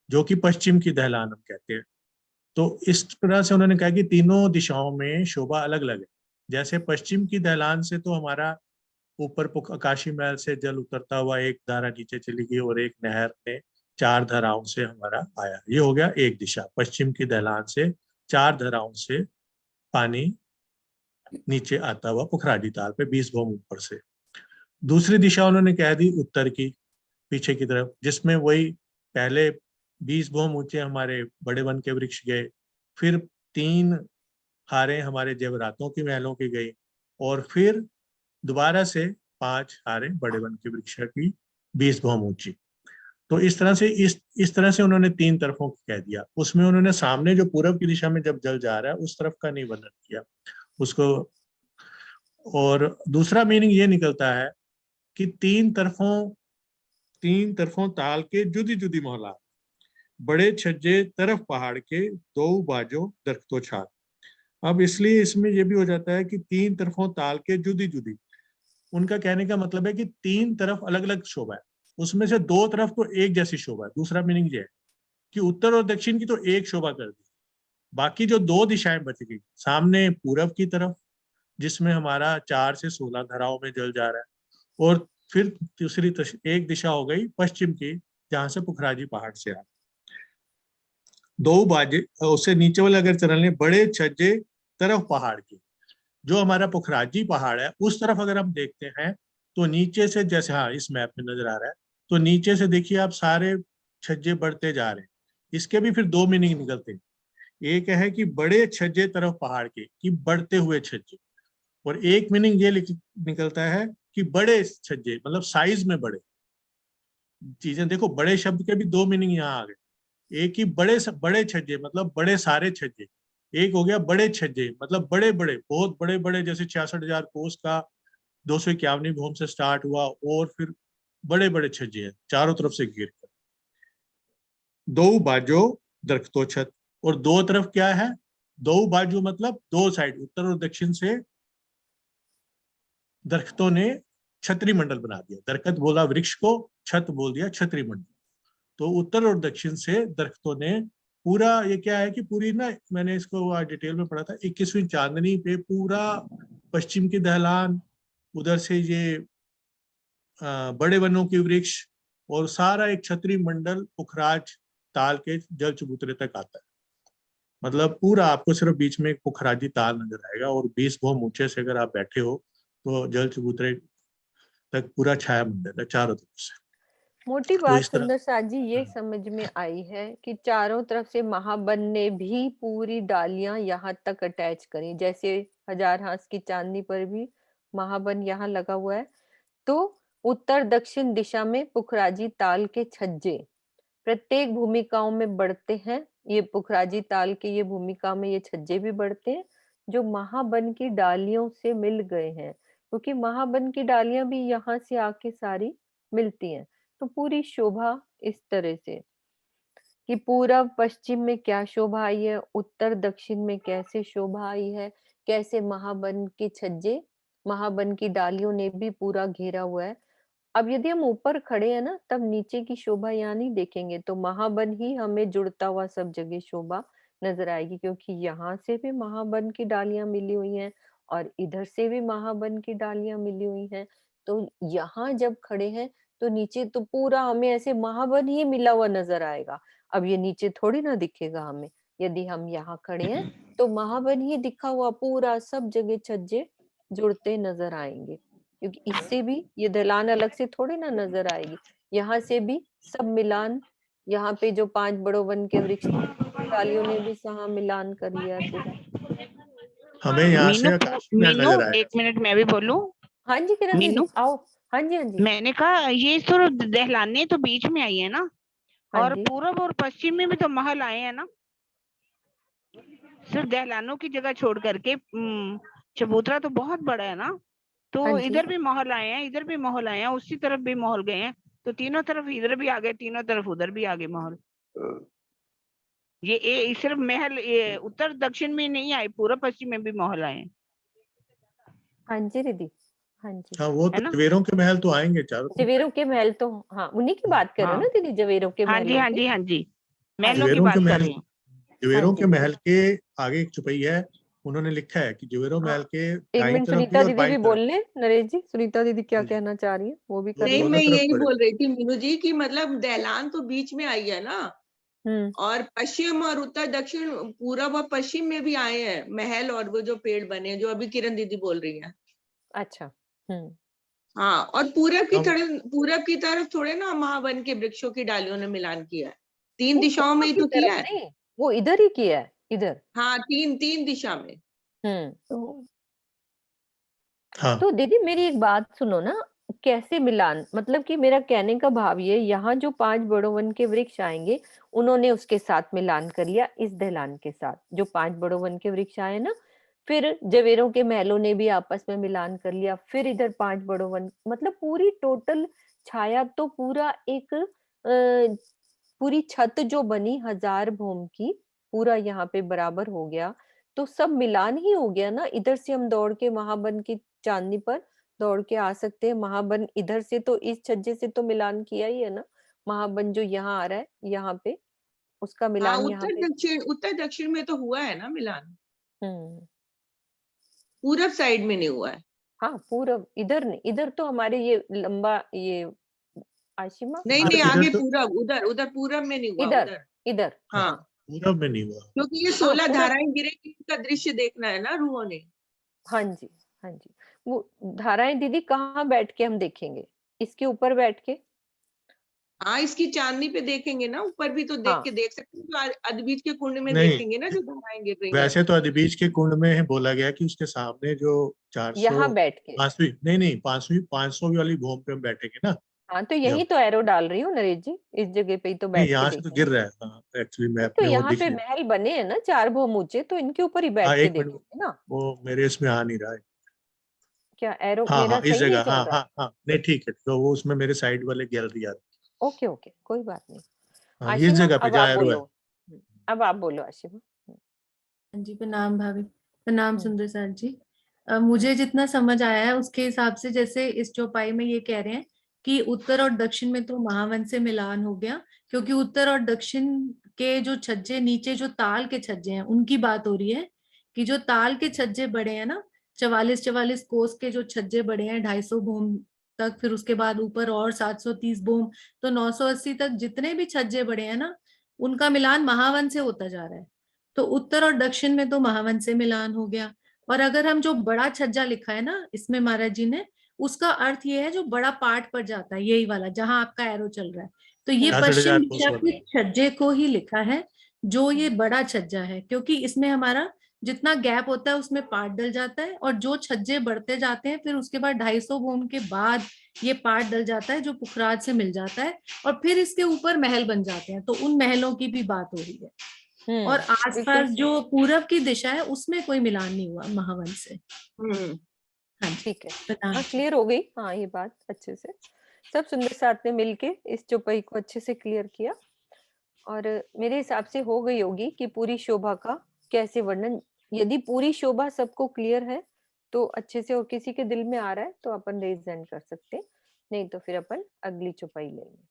जो कि पश्चिम की दहलान हम कहते हैं। तो इस तरह से उन्होंने कहा कि तीनों दिशाओं में शोभा अलग अलग है। जैसे पश्चिम की दहलान से तो हमारा ऊपर आकाशी महल से जल उतरता हुआ एक धारा नीचे चली गई, और एक नहर ने चार धाराओं से हमारा आया, ये हो गया एक दिशा। पश्चिम की दहलान से चार धाराओं से पानी नीचे आता हुआ पुखराजी ताल पे 20 भौम ऊपर से। दूसरी दिशा उन्होंने कह दी उत्तर की, पीछे की तरफ, जिसमें वही पहले 20 भौम ऊंचे हमारे बड़े वन के वृक्ष गए, फिर 3 हारें हमारे जेवरातों की महलों की गई, और फिर दोबारा से 5 हारें बड़े वन के वृक्ष की 20 भौम ऊंची। तो इस तरह से इस तरह से उन्होंने तीन तरफों को कह दिया। उसमें उन्होंने सामने जो पूरब की दिशा में जब जल जा रहा है उस तरफ का नहीं वर्णन किया उसको। और दूसरा मीनिंग ये निकलता है कि तीन तरफों ताल के जुदी जुदी मोहल्ला, बड़े छज्जे तरफ पहाड़ के, दो बाजो दरख्तो छात। अब इसलिए इसमें यह भी हो जाता है कि तीन तरफों ताल के जुदी जुदी, उनका कहने का मतलब है कि तीन तरफ अलग अलग शोभा है, उसमें से दो तरफ तो एक जैसी शोभा है। दूसरा मीनिंग ये है कि उत्तर और दक्षिण की तो एक शोभा कर दी, बाकी जो दो दिशाएं बच गई, सामने पूरब की तरफ जिसमें हमारा 4 से 16 धाराओं में जल जा रहा है, और फिर दूसरी एक दिशा हो गई पश्चिम की, जहां से पुखराजी पहाड़ से आ, दो बाजे उससे नीचे वाले अगर चरण लें, बड़े छज्जे तरफ पहाड़ की, जो हमारा पुखराजी पहाड़ है उस तरफ अगर हम देखते हैं तो नीचे से, जैसे हाँ इस मैप में नजर आ रहा है, तो नीचे से देखिए आप सारे छज्जे बढ़ते जा रहे हैं। इसके भी फिर दो मीनिंग निकलते हैं। एक है कि बड़े छज्जे तरफ पहाड़ के, कि बढ़ते हुए छज्जे, और एक मीनिंग ये निकलता है कि बड़े छज्जे मतलब साइज में बड़े। चीजें देखो, बड़े शब्द के भी दो मीनिंग यहाँ आ गए। एक ही बड़े छज्जे मतलब बड़े सारे छज्जे, एक हो गया बड़े छज्जे मतलब बड़े बड़े, बहुत बड़े बड़े, जैसे 66,000 कोस का 251 भूम से स्टार्ट हुआ, और फिर बड़े बड़े छज्जे हैं चारों तरफ से घेर कर। दो बाजो दरख्तो छत, और दो तरफ क्या है, दो बाजू मतलब दो साइड, उत्तर और दक्षिण से दरख्तों ने छतरी मंडल बना दिया। दरख्त बोला वृक्ष को, छत बोल दिया छतरी मंडल। तो उत्तर और दक्षिण से दरख्तों ने पूरा, ये क्या है कि पूरी ना, मैंने इसको आज डिटेल में पढ़ा था, 21वीं चांदनी पे पूरा पश्चिम की दहलान, उधर से ये बड़े वनों की वृक्ष, और सारा एक छतरी मंडल पुखराज ताल के जल चबूतरे तक आता है। मतलब पूरा आपको सिर्फ बीच में एक पुखराजी ताल नजर आएगा, और 20 भौम ऊंचे से अगर आप बैठे हो तो जल चबूतरे तक पूरा छाया मंडल है चारों तरफ से। मोटी तो बात इस तरह। सुंदर साथ जी ये समझ में आई है कि चारों तरफ से महाबन ने भी पूरी डालियां यहाँ तक अटैच करी, जैसे हजार हाथ की चांदनी पर भी महाबन यहाँ लगा हुआ है। तो उत्तर दक्षिण दिशा में पुखराजी ताल के छज्जे प्रत्येक भूमिकाओं में बढ़ते हैं। ये पुखराजी ताल के ये भूमिका में ये छज्जे भी बढ़ते हैं, जो महाबन की डालियों से मिल गए हैं, क्योंकि महाबन की डालियां भी यहाँ से आके सारी मिलती हैं। तो पूरी शोभा इस तरह से कि पूरब पश्चिम में क्या शोभा आई है, उत्तर दक्षिण में कैसे शोभा आई है, कैसे महाबन के छज्जे, महाबन की डालियों ने भी पूरा घेरा हुआ है। अब यदि हम ऊपर खड़े हैं ना, तब नीचे की शोभा यहाँ नहीं देखेंगे, तो महाबन ही हमें जुड़ता हुआ सब जगह शोभा नजर आएगी, क्योंकि यहाँ से भी महाबन की डालियां मिली हुई हैं और इधर से भी महाबन की डालियां मिली हुई हैं। तो यहाँ जब खड़े हैं तो नीचे तो पूरा हमें ऐसे महाबन ही मिला हुआ नजर आएगा। अब ये नीचे थोड़ी ना दिखेगा हमें, यदि हम यहाँ खड़े हैं तो महाबन ही दिखा हुआ पूरा सब जगह छज्जे जुड़ते नजर आएंगे। क्योंकि इससे भी ये ढलान अलग से थोड़ी ना नजर आएगी। यहाँ से भी सब मिलान, यहाँ पे जो 5 बड़ों वन के वृक्ष डालियों ने भी सहा मिलान कर लिया है पूरा। हमें यहाँ से मीनू आकाशीय महल मीनू नजर आएगा। एक मिनट मैं भी बोलूं। हाँ जी किरण दीदी मीनू, आओ। हाँ जी हाँ जी मैंने कहा ये तो दहलाने तो बीच में आई है ना, हाँ और जी। पूरब और पश्चिम में भी तो महल आए हैं ना, सिर्फ दहलानों की जगह छोड़ करके। चबूतरा तो बहुत बड़ा है ना, तो हाँ जी इधर भी महल आए हैं, इधर भी महल आए हैं, उसी तरफ भी महल गए हैं, तो तीनों तरफ इधर भी आ गए, तीनों तरफ उधर भी आ गए महल। ये सिर्फ महल ये उत्तर दक्षिण में नहीं आए, पूरब पश्चिम में भी महल आए हैं, हाँ जी दीदी। हाँ जी हाँ वो है तो ना। जवेरों के महल तो आएंगे चारों। जवेरों के महल तो हाँ उन्हीं की बात कर रहे हो हाँ ना दीदी, जवेरों के हाँ जी महलों हाँ की। जी हाँ जी, हाँ महलों की जवेरों के बात कर महल, रही हूँ। हाँ जवेरों जी के महल के आगे एक चौपाई है, उन्होंने लिखा है कि जवेरों हाँ महल के एक दाईं मिनट तरफ भी सुनीता और दीदी बाईं भी तरफ बोल ले। नरेश जी सुनीता दीदी क्या भी। कहना चाह रही है वो भी कर नहीं, लो। मैं दोनों तरफ यही पड़े। बोल रही थी मीनू जी की मतलब दहलान तो बीच में आई है ना, हम्म और पश्चिम और उत्तर दक्षिण पूरब और पश्चिम में भी आए हैं महल, और वो जो पेड़ बने जो अभी किरण दीदी बोल रही है। अच्छा हाँ, और हम पूरब की तरफ थोड़े ना महावन के वृक्षों की डालियों ने मिलान किया है, तीन वो दिशाओं में पूर्व ही की तो तरफ किया है। नहीं, वो इधर ही किया है इधर। हाँ, तीन तीन दिशा में। तो हाँ तो दीदी मेरी एक बात सुनो ना, कैसे मिलान, मतलब कि मेरा कहने का भाव ये, यहाँ जो 5 बड़ों वन के वृक्ष आएंगे उन्होंने उसके साथ मिलान कर लिया इस दहलान के साथ, जो 5 बड़ों वन के वृक्ष आए ना, फिर जवेरों के महलों ने भी आपस में मिलान कर लिया, फिर इधर 5 बड़ों वन, मतलब पूरी टोटल छाया तो पूरा एक पूरी छत जो बनी 1000 भूम की, पूरा यहाँ पे बराबर हो गया, तो सब मिलान ही हो गया ना। इधर से हम दौड़ के महाबन की चांदनी पर दौड़ के आ सकते हैं, महाबन इधर से तो इस छज्जे से तो मिलान किया ही है ना, महाबन जो यहाँ आ रहा है यहाँ पे उसका हाँ, मिलान यहाँ पे। उत्तर दक्षिण में तो हुआ है ना मिलान, हम्म पूरब साइड में नहीं हुआ है। हाँ पूरब इधर नहीं, इधर तो हमारे ये लंबा ये आशिमा नहीं नहीं, आगे आगे इधर तो पूरब, उधर उधर पूरब में नहीं हुआ, इधर उधर। इधर हाँ, हाँ, पूरब में नहीं हुआ। क्योंकि ये हाँ 16 पूरब। धाराएं गिरेगी, उनका दृश्य देखना है ना रूहों ने। हाँ जी हाँ जी। वो धाराएं दीदी कहाँ बैठ के हम देखेंगे, इसके ऊपर बैठ के? हाँ, इसकी चांदनी पे देखेंगे ना, ऊपर भी तो हाँ देख सकते हैं, जो अद्भीज के कुंड में नहीं, देखेंगे ना जो धाराएं गिर रही हैं। वैसे तो अधिबीज के कुंड में बोला गया कि उसके सामने जो 400 यहाँ बैठ के। पांचवी नहीं 500वीं वाली भूमि पे हम बैठेंगे ना। हाँ तो यही जब तो एरो डाल रही हूँ नरेश जी, इस जगह पे ही तो नहीं बैठ के यहाँ से तो गिर देखेंगे। रहा है, हाँ एक्चुअली नहीं मैप तो में वो यहाँ दिख पे नहीं। महल बने हैं ना 4 भूम ऊंचे, तो इनके ऊपर ही हाँ बैठ के एक मिनट, देखेंगे ना। वो मेरे इसमें आ नहीं रहा है। क्या एरो हाँ मेरा हाँ इस सही नहीं जगह, चल हाँ रहा? हाँ हाँ नहीं ठीक है, तो वो उसमें मेरे साइड वाले गैलरी आ रही ओके ओके कोई बात नहीं। है। हाँ इस आशिमा जगह पे अब आप जहाँ एरो है। बोलो। अब आप बोलो आशिमा। हाँ जी, प्रणाम भाभी, प्रणाम हम्म, सुंदर सर जी। मुझे जितना समझ आया है उसके हिसाब से, जैसे इस चौपाई में ये कह रहे हैं कि उत्तर और दक्षिण में तो महावन से मिलान हो गया, क्योंकि उत्तर और दक्षिण के जो छज्जे नीचे जो ताल के छज्जे हैं उनकी बात हो रही है, कि जो ताल के छज्जे बड़े हैं ना, 44 कोस के जो छज्जे बड़े हैं 250 भूम तक, फिर उसके बाद ऊपर और 730 भूम, तो 980 तक जितने भी छज्जे बड़े हैं ना, उनका मिलान महावन से होता जा रहा है। तो उत्तर और दक्षिण में तो महावन से मिलान हो गया। और अगर हम जो बड़ा छज्जा लिखा है ना इसमें महाराज जी ने, उसका अर्थ ये है जो बड़ा पार्ट पर जाता है, यही वाला जहां आपका एरो चल रहा है, तो ये यहाँ पश्चिम 4.5 कोस दिशा वाला। के छज्जे को ही लिखा है, जो ये बड़ा छज्जा है, क्योंकि इसमें हमारा जितना गैप होता है उसमें पार्ट डल जाता है, और जो छज्जे बढ़ते जाते हैं फिर उसके बाद 250 भूम के बाद ये पार्ट डल जाता है जो पुखराज से मिल जाता है, और फिर इसके ऊपर महल बन जाते हैं, तो उन महलों की भी बात हो रही है। और बिल्कुल आसपास जो पूरब की दिशा है उसमें कोई मिलान नहीं हुआ महावन से। हाँ जी, ठीक है। प्रणाम। हाँ क्लियर हो गई, हाँ ये बात अच्छे से सब सुंदर साथ ने मिलके इस चौपाई को अच्छे से क्लियर किया, और मेरे हिसाब से हो गई होगी कि पूरी शोभा का कैसे वर्णन। यदि पूरी शोभा सबको क्लियर है तो अच्छे से, और किसी के दिल में आ रहा है तो अपन रेज हैंड कर सकते, नहीं तो फिर अपन अगली चौपाई लेंगे।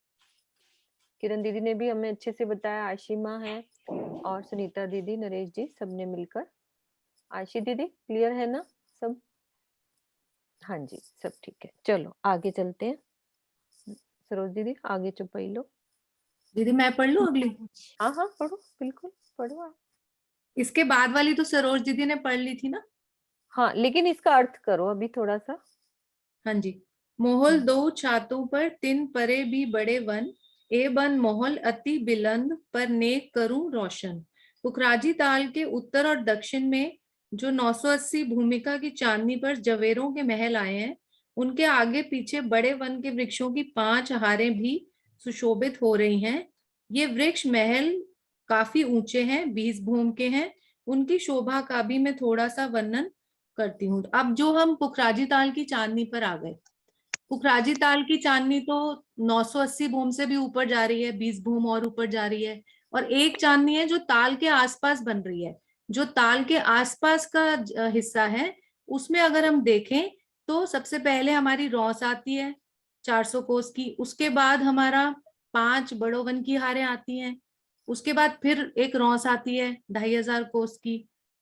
किरण दीदी ने भी हमें अच्छे से बताया, आशिमा है और सुनीता दीदी, नरेश जी, सबने मिलकर। आशी दीदी क्लियर है ना सब? हाँ जी सब ठीक है, चलो आगे चलते हैं। सरोज दीदी आगे चौपाई लो। दीदी मैं पढ़ लूं अगली? हाँ हाँ पढ़ो, बिल्कुल पढ़ो आप। इसके बाद वाली तो सरोज दीदी ने पढ़ ली थी ना। हाँ लेकिन इसका अर्थ करो अभी थोड़ा सा। हाँ जी। मोहल दो छातों पर तिन परे भी बड़े वन, ए बन मोहल अति बिलंद पर नेक करूं रोशन। पुखराजी ताल के उत्तर और दक्षिण में जो 980 भूमिका की चांदनी पर जवेरों के महल आए हैं, उनके आगे पीछे बड़े वन के वृक्षों की 5 हारें भी सुशोभित हो रही हैं। ये वृक्ष महल काफी ऊंचे हैं, 20 भूम के हैं। उनकी शोभा का भी मैं थोड़ा सा वर्णन करती हूँ। अब जो हम पुखराजी ताल की चांदनी पर आ गए, पुखराजी ताल की चांदनी तो 980 भूम से भी ऊपर जा रही है, 20 भूम और ऊपर जा रही है। और एक चांदनी है जो ताल के आसपास बन रही है। जो ताल के आसपास का हिस्सा है, उसमें अगर हम देखें तो सबसे पहले हमारी रौस आती है 400 कोस की। उसके बाद हमारा 5 बड़ो वन की हारें आती हैं। उसके बाद फिर एक रौस आती है 2500 कोस की।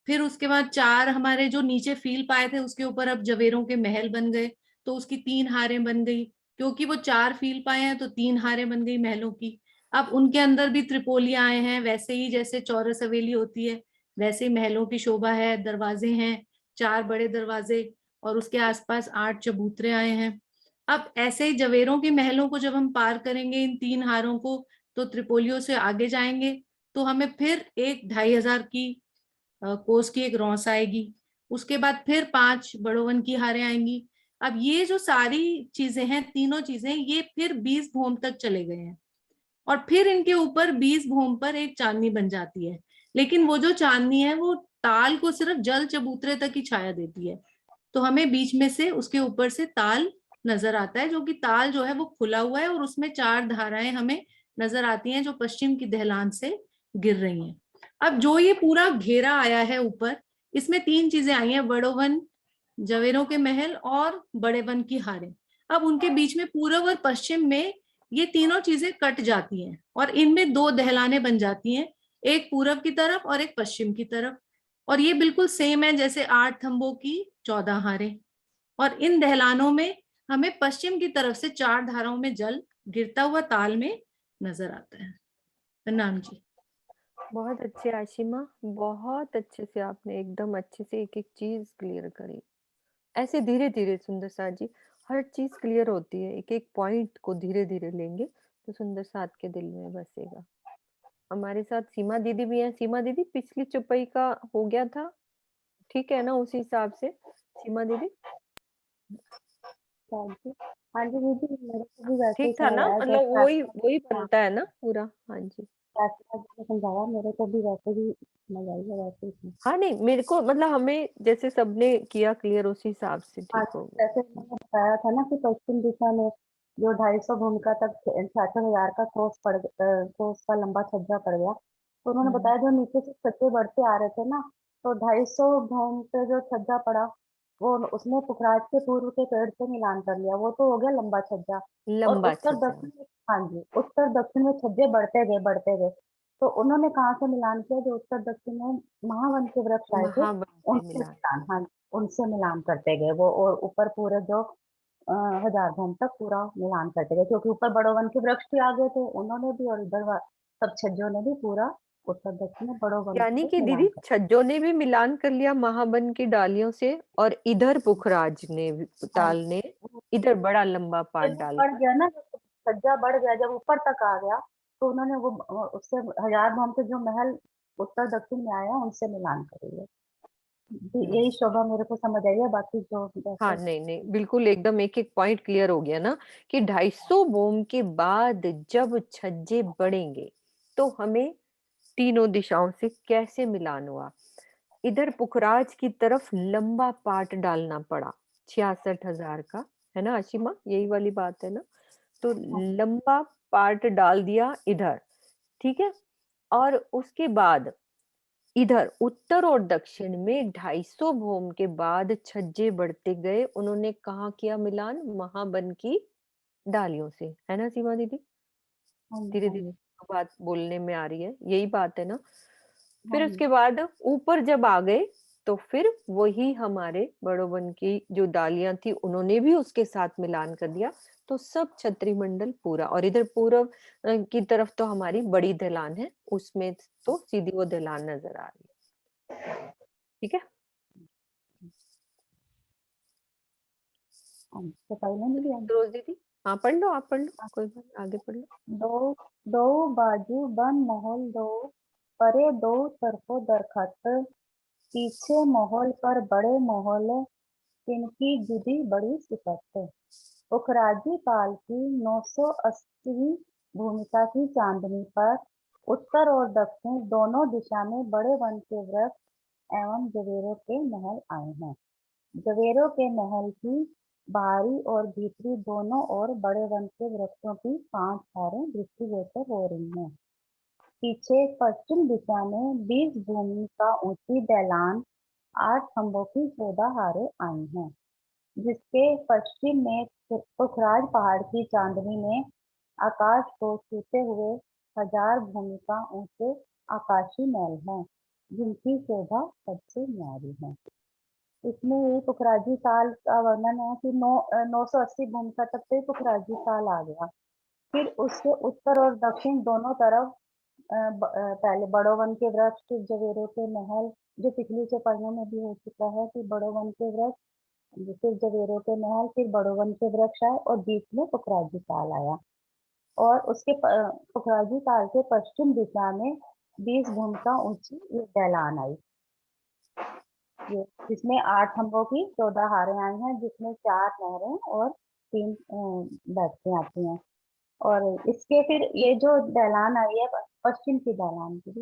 फिर उसके बाद 4 हमारे जो नीचे फील पाए थे उसके ऊपर अब जवेरों के महल बन गए, तो उसकी 3 हारें बन गई। क्योंकि वो 4 फील पाए हैं तो 3 हारें बन गई महलों की। अब उनके अंदर भी त्रिपोली आए हैं, वैसे ही जैसे चौरस हवेली होती है वैसे ही महलों की शोभा है। दरवाजे हैं 4 बड़े दरवाजे, और उसके आसपास 8 चबूतरे आए हैं। अब ऐसे ही जवेरों के महलों को जब हम पार करेंगे इन 3 हारों को, तो त्रिपोलियों से आगे जाएंगे तो हमें फिर एक 2500 की कोस की एक रौस आएगी। उसके बाद फिर 5 बड़ो वन की हारें आएंगी। अब ये जो सारी चीजें हैं, तीनों चीजें, ये फिर 20 भूम तक चले गए हैं। और फिर इनके ऊपर 20 भूम पर एक चांदनी बन जाती है। लेकिन वो जो चांदनी है वो ताल को सिर्फ जल चबूतरे तक ही छाया देती है। तो हमें बीच में से उसके ऊपर से ताल नजर आता है, जो कि ताल जो है वो खुला हुआ है और उसमें 4 धाराएं हमें नजर आती हैं जो पश्चिम की ढलान से गिर रही हैं। अब जो ये पूरा घेरा आया है ऊपर, इसमें 3 चीजें आई हैं, बड़ो वन, जवेरों के महल और बड़े वन की हारें। अब उनके बीच में पूर्व और पश्चिम में ये तीनों चीजें कट जाती हैं और इनमें 2 दहलाने बन जाती हैं, एक पूरब की तरफ और एक पश्चिम की तरफ। और ये बिल्कुल सेम है जैसे 8 थंबों की 14 हारें। और इन दहलानों में हमें पश्चिम की तरफ से 4 धाराओं में जल गिरता हुआ ताल में नजर आता है। प्रणाम जी। बहुत अच्छे आशिमा, बहुत अच्छे से आपने एकदम अच्छे से एक एक चीज क्लियर करी। ऐसे धीरे धीरे सुंदर साथ जी हर चीज क्लियर होती है, एक एक पॉइंट को धीरे धीरे लेंगे तो सुंदर साथ के दिल में बसेगा। हमारे साथ सीमा दीदी भी हैं। सीमा दीदी, पिछली चुपाई का हो गया था, ठीक है ना? उसी हिसाब से सीमा दीदी हाँ जी दीदी, मेरे को भी वैसे ही ठीक था ना? समझ आया मतलब जैसे वही आपने वही हाँ, बनता है ना पूरा? हाँ जी। जैसे आपने समझाया मेरे को भी वैसे ही समझ आई है, वैसे ही थी। हाँ नहीं, मेरे को मतलब हमें जैसे सबने किया क्लियर उसी हिसाब से हाँ ठीक हो गया। जैसे मैंने बताया था ना कि पश्चिम दिशा में जो 250 भूमिका तक 66,000 का कोस का लंबा छज्जा पड़ गया, तो उन्होंने बताया जो नीचे से छज्जे बढ़ते आ रहे थे ना, तो 250 भूम पे जो छज्जा पड़ा वो उसने पुखराज के पूर्व के पेड़ से मिलान कर लिया, वो तो हो गया लंबा छज्जा। और लंबा उत्तर छज्जा। दक्षिण में, हाँ जी, उत्तर दक्षिण में छज्जे बढ़ते गए। तो उन्होंने कहाँ से मिलान किया? जो उत्तर दक्षिण में महावन के वृक्ष आए थे महावन से उनसे मिलान। मिलान, हाँ उनसे मिलान करते गए वो, और ऊपर पूरे जो 1000 भूम तक पूरा मिलान करते गए, क्योंकि ऊपर बड़ो वन के वृक्ष भी आ गए थे उन्होंने भी, और इधर सब छज्जों ने भी पूरा उत्तर दक्षिण में बड़ो वन यानी से कि मिलान दीदी कर। छज्जों ने भी मिलान कर लिया महावन की डालियों से, और इधर पुखराज ने हाँ ताल ने इधर बड़ा लंबा पाट जब वो बढ़ डालकर। गया ना, जब छज्जा बढ़ गया, जब ऊपर तक आ गया, तो उन्होंने वो उससे 1000 भूम के जो महल उत्तर दक्षिण में आया उनसे मिलान कर लिया। यही शोभा मेरे को समझ आई है, बाकी जो हाँ जैसे नहीं नहीं, बिल्कुल एकदम एक एक पॉइंट क्लियर हो गया ना कि 250 बोम के बाद जब छज्जे बढ़ेंगे तो हमें तीनों दिशाओं से कैसे मिलान हुआ। इधर पुखराज की तरफ लंबा पाट डालना पड़ा 66,000 का, है ना आशिमा? यही वाली बात है ना? तो लंबा पार्ट डाल दिया इधर, ठीक है। और उसके बाद इधर उत्तर और दक्षिण में 250 भूम के बाद छज्जे बढ़ते गए। उन्होंने कहाँ किया मिलान? महावन की डालियों से, है ना सीमा दीदी? हाँ धीरे हाँ धीरे बात बोलने में आ रही है, यही बात है ना? हाँ फिर उसके बाद ऊपर जब आ गए तो फिर वही हमारे बड़ो वन की जो डालियां थी उन्होंने भी उसके साथ मिलान कर दिया। तो सब छत्री मंडल पूरा, और इधर पूर्व की तरफ तो हमारी बड़ी ढलान है, उसमें तो सीधी वो ढलान नजर आ रही है। ठीक है। तो पहले नहीं दिया। रोज दीदी, हाँ पढ़ लो, आप पढ़ लो, कोई बात नहीं, आगे पढ़ लो। दो दो बाजू बन महल दो, परे दो तरफो दरखत, पीछे महल पर बड़े महल, इनकी जुदी बड़ी सिफत। पुखराजी काल की 980वीं भूमिका की चांदनी पर उत्तर और दक्षिण दोनों दिशा में बड़े वन के वृक्ष एवं जवेरों के महल आए हैं। जवेरों के महल की बाहरी और भीतरी दोनों ओर बड़े वन के वृक्षों की 5 धारें दृष्टिगोचर हो रही हैं। पीछे पश्चिम दिशा में 20 भूमि का ऊंची ढलान 8 खंभों की 14 हारें आई हैं, जिसके पश्चिम में पुखराज पहाड़ की चांदनी में आकाश को छूते हुए 1000 भूमि का ऊंचे आकाशी महल हैं, जिनकी शोभा सबसे न्यारी है। इसमें ये पुखराजी काल का वर्णन है कि 980 भूमिका तक तो ये पुखराजी काल आ गया। फिर उसके उत्तर और दक्षिण दोनों तरफ पहले बड़ो वन के वृक्ष, फिर जवेरों के महल, जो पिछली चौपाइयों में भी हो चुका है कि बड़ो वन के वृक्ष, फिर जवेरों के महल, फिर बड़ो वन के वृक्ष आए और बीच में पुखराजी काल आया। और उसके पुखराजी काल के पश्चिम दिशा में 20 भूमिका ऊंची एक ढलान आई, जिसमें 8 खंभों की 14 हारें आई हैं, जिसमें 4 नहरें और 3 बैठकें आती हैं। और इसके फिर ये जो ढलान आई है पश्चिम की ढलान की,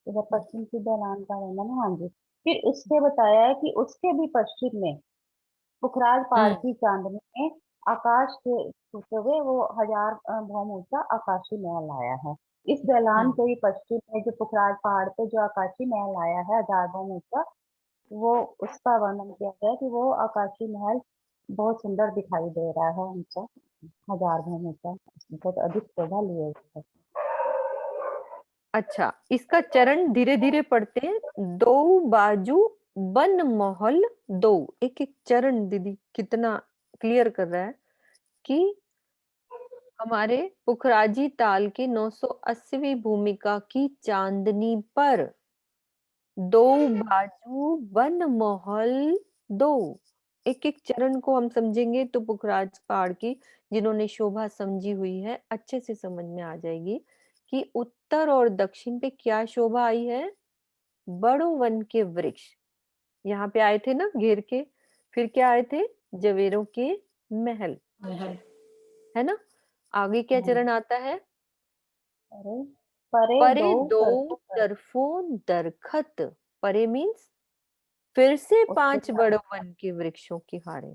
इधर पश्चिम की ढलान का वर्णन है। हाँ जी, फिर उससे बताया है कि उसके भी पश्चिम में पुखराज पहाड़ की चांदनी में आकाश के छूते हुए वो 1000 भौम ऊंचा आकाशी महल आया है। इस ढलान के ही पश्चिम में जो पुखराज पहाड़ पे जो आकाशी महल आया है 1000 भौम ऊंचा, वो उसका वर्णन किया गया कि वो आकाशी महल बहुत सुंदर दिखाई दे रहा है, ऊंचा 1000 भौम ऊंचा, बहुत अधिक शोभा लिए हुए है। अच्छा, इसका चरण धीरे धीरे पढ़ते हैं। दो बाजू बन महल दो, एक एक चरण दीदी कितना क्लियर कर रहा है कि हमारे पुखराजी ताल के 980वीं भूमिका की चांदनी पर दो बाजू बन महल दो, एक एक चरण को हम समझेंगे तो पुखराज पहाड़ की जिन्होंने शोभा समझी हुई है अच्छे से समझ में आ जाएगी कि उत्तर और दक्षिण पे क्या शोभा आई है। बड़ो वन के वृक्ष यहाँ पे आए थे ना घेर के, फिर क्या आए थे, जवेरों के महल, है ना। आगे क्या चरण आता है, अरे परे परे दो दो तरफों तरफों दरखत, परे मीन्स फिर से उसके 5 साथ। बड़ो वन के वृक्षों की हारें,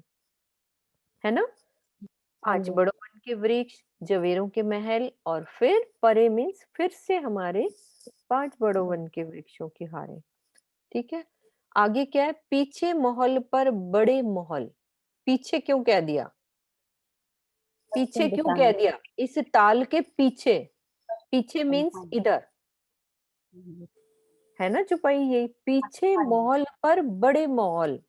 है ना। हाँ 5 जी, बड़ो वन के वृक्ष, जवेरों के महल, और फिर परे मीन्स फिर से हमारे 5 बड़ो वन के वृक्षों की हारें। ठीक है, आगे क्या है, पीछे महल पर बड़े महल, पीछे क्यों कह दिया, पीछे पश्चिम क्यों दिशा कह में। दिया, इस ताल के पीछे, पीछे हाँ मीन्स जी, इधर, है ना चुपाई, यही पीछे हाँ जी, महल पर बड़े महल,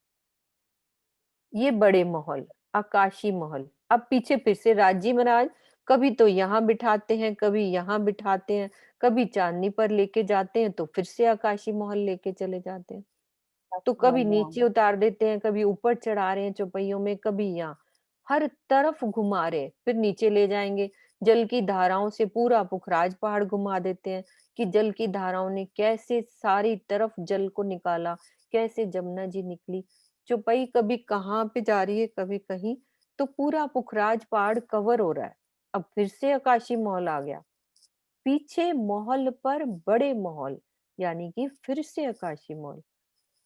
ये बड़े महल आकाशी महल। अब पीछे फिर से राजी महाराज कभी तो यहाँ बिठाते हैं, कभी यहाँ बिठाते हैं, कभी चांदनी पर लेके जाते हैं तो फिर से आकाशी महल लेके चले जाते हैं, तो कभी नीचे उतार देते हैं, कभी ऊपर चढ़ा रहे हैं चौपहियों में, कभी यहाँ, हर तरफ घुमा रहे हैं, फिर नीचे ले जाएंगे। जल की धाराओं से पूरा पुखराज पहाड़ घुमा देते हैं कि जल की धाराओं ने कैसे सारी तरफ जल को निकाला, कैसे जमुना जी निकली। चौपाई कभी कहाँ पे जा रही है, कभी कहीं, तो पूरा पुखराज पहाड़ कवर हो रहा है। अब फिर से आकाशी महल आ गया, पीछे महल पर बड़े महल, यानी कि फिर से आकाशी महल,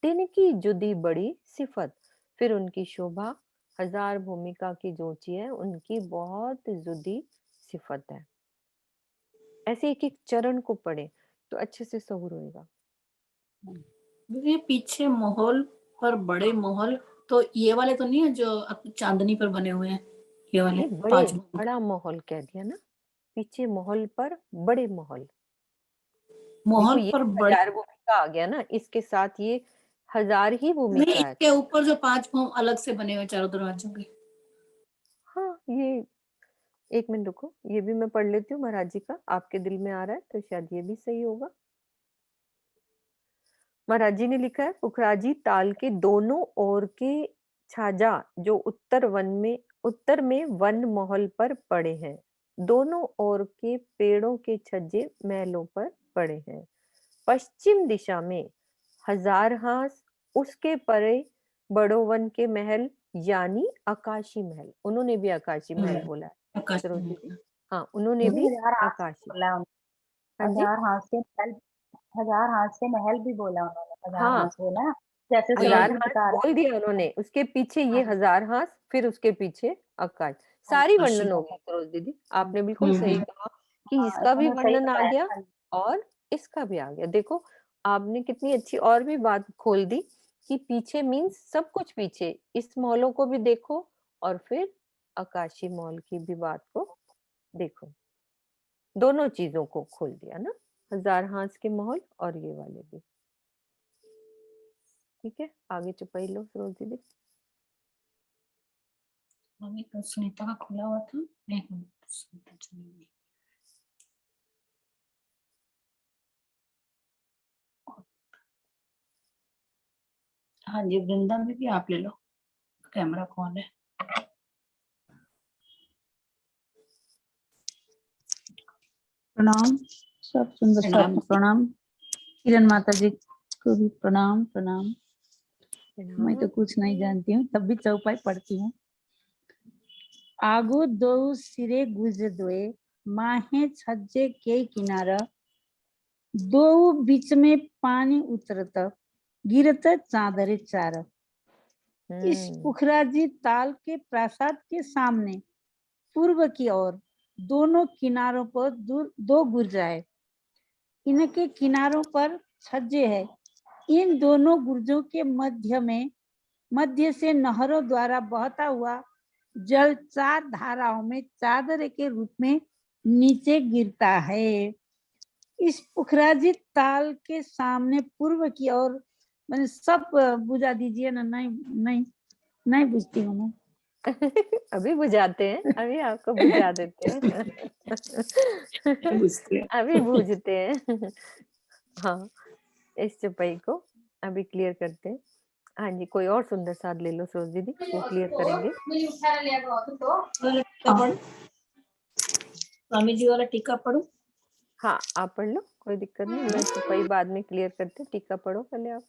तिनकी जुदी बड़ी सिफत, फिर उनकी शोभा 1000 भूमिका की जो ऊंची है उनकी बहुत जुदी सिफत है। ऐसे एक एक चरण को पढ़े तो अच्छे से सहूर होएगा। ये पीछे महल पर बड़े महल, तो ये वाले तो नहीं है जो चांदनी पर बने हुए हैं, ये वाले ये बड़े 5 भवन। बड़ा महल कह दिया ना, पीछे महल पर बड़े महल, देखो महल ये पर बड़े, 1000 भूमिका आ गया ना, इसके साथ ये 1000 ही नहीं भूमिका है। इसके ऊपर जो 5 भवन अलग से बने हुए चारों दरवाजों के। हाँ, ये एक मिनट रुको, ये भी मैं पढ़ लेती हूँ महाराज जी का, आपके दिल में आ रहा है तो शायद ये भी सही होगा। महाराज जी ने लिखा है, पुखराजी ताल के दोनों ओर के छाजा जो उत्तर में वन महल पर पड़े हैं, दोनों ओर के पेड़ों के छज्जे महलों पर पड़े हैं। पश्चिम दिशा में हजार हास, उसके परे बड़ो वन के महल यानी आकाशी महल। उन्होंने भी आकाशी महल बोला है आकाश सरोज में दीदी। हाँ, उन्होंने भी हजार हाथ से आकाशी। बोला उन्होंने, हाँ जी, हजार हाथ से महल भी बोला उन्होंने, हजार हाँ, हाथ से बोला ना, जैसे वही हजार सरोज जी हाथ बता बोल रहे दिया उन्होंने, उसके पीछे ये थे। हजार हाथ, फिर उसके पीछे आकाश। सारी आकाशी वर्णन हो गई सरोज दीदी, आपने बिल्कुल हम्म सही हम्म कहा कि हाँ, इसका भी इन्होंने सही वर्णन आ बताया गया था। और इसका भी आ गया। देखो आपने कितनी अच्छी और भी बात खोल दी कि पीछे मीन्स सब कुछ पीछे, इस मॉलों को भी देखो और फिर आकाशी मॉल की भी बात को देखो, दोनों चीजों को खोल दिया ना, हजार हाथ के महल और ये वाले भी। ठीक है, आगे चुपाई लो सरोज दीदी। अभी तो सुनीता का खुला हुआ था, एक मिनट, सुनीता चली गई। हाँ जी, वृंदा में भी आप ले लो, कैमरा कौन है? प्रणाम सब सुंदर साथ प्रणाम को प्रणाम, किरण माता जी को भी प्रणाम प्रणाम। मैं तो कुछ नहीं जानती हूँ, तब भी चौपाई पढ़ती हूँ। आगू दो सिरे गुज दोए, माहे छज्जे के किनारा, दो बीच में पानी उतरत, गिरत चादरे चार। इस पुखराजी ताल के प्रासाद के सामने पूर्व की ओर दोनों किनारों पर दो गुर्जाए, इनके किनारों पर छज्जे है। इन दोनों गुर्जों के मध्य से नहरों द्वारा बहता हुआ जल चार धाराओं में चादर के रूप में नीचे गिरता है। इस पुखराजी ताल के सामने पूर्व की ओर, मैंने सब बुझा दीजिए ना, नहीं बुझती हूँ मैं। अभी बुझाते हैं, अभी आपको बुझा देते हैं। बुझते हैं। अभी बूझते हैं। हाँ, इस चौपाई को अभी क्लियर करते हैं। हाँ जी, कोई और सुंदर साथ ले लो सरोज दीदी, वो क्लियर करेंगे। स्वामी जी वाला टीका पढ़ो। हाँ, आप पढ़ लो, कोई दिक्कत नहीं, मैं चौपाई बाद में क्लियर करते, टीका पढ़ो पहले आप।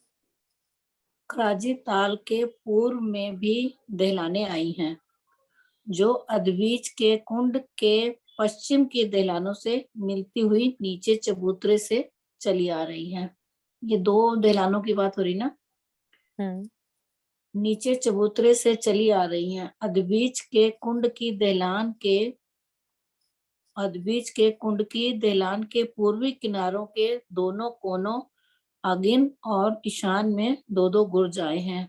खराजी ताल के पूर्व में भी दहलाने आई हैं, जो अदबीज के कुंड के पश्चिम की दहलानों से मिलती हुई नीचे चबूतरे से चली आ रही हैं। ये दो दहलानों की बात हो रही ना, नीचे चबूतरे से चली आ रही हैं। अदबीज के कुंड की दहलान के पूर्वी किनारों के दोनों कोनों आगिन और ईशान में दो दो गुर्जाएं हैं।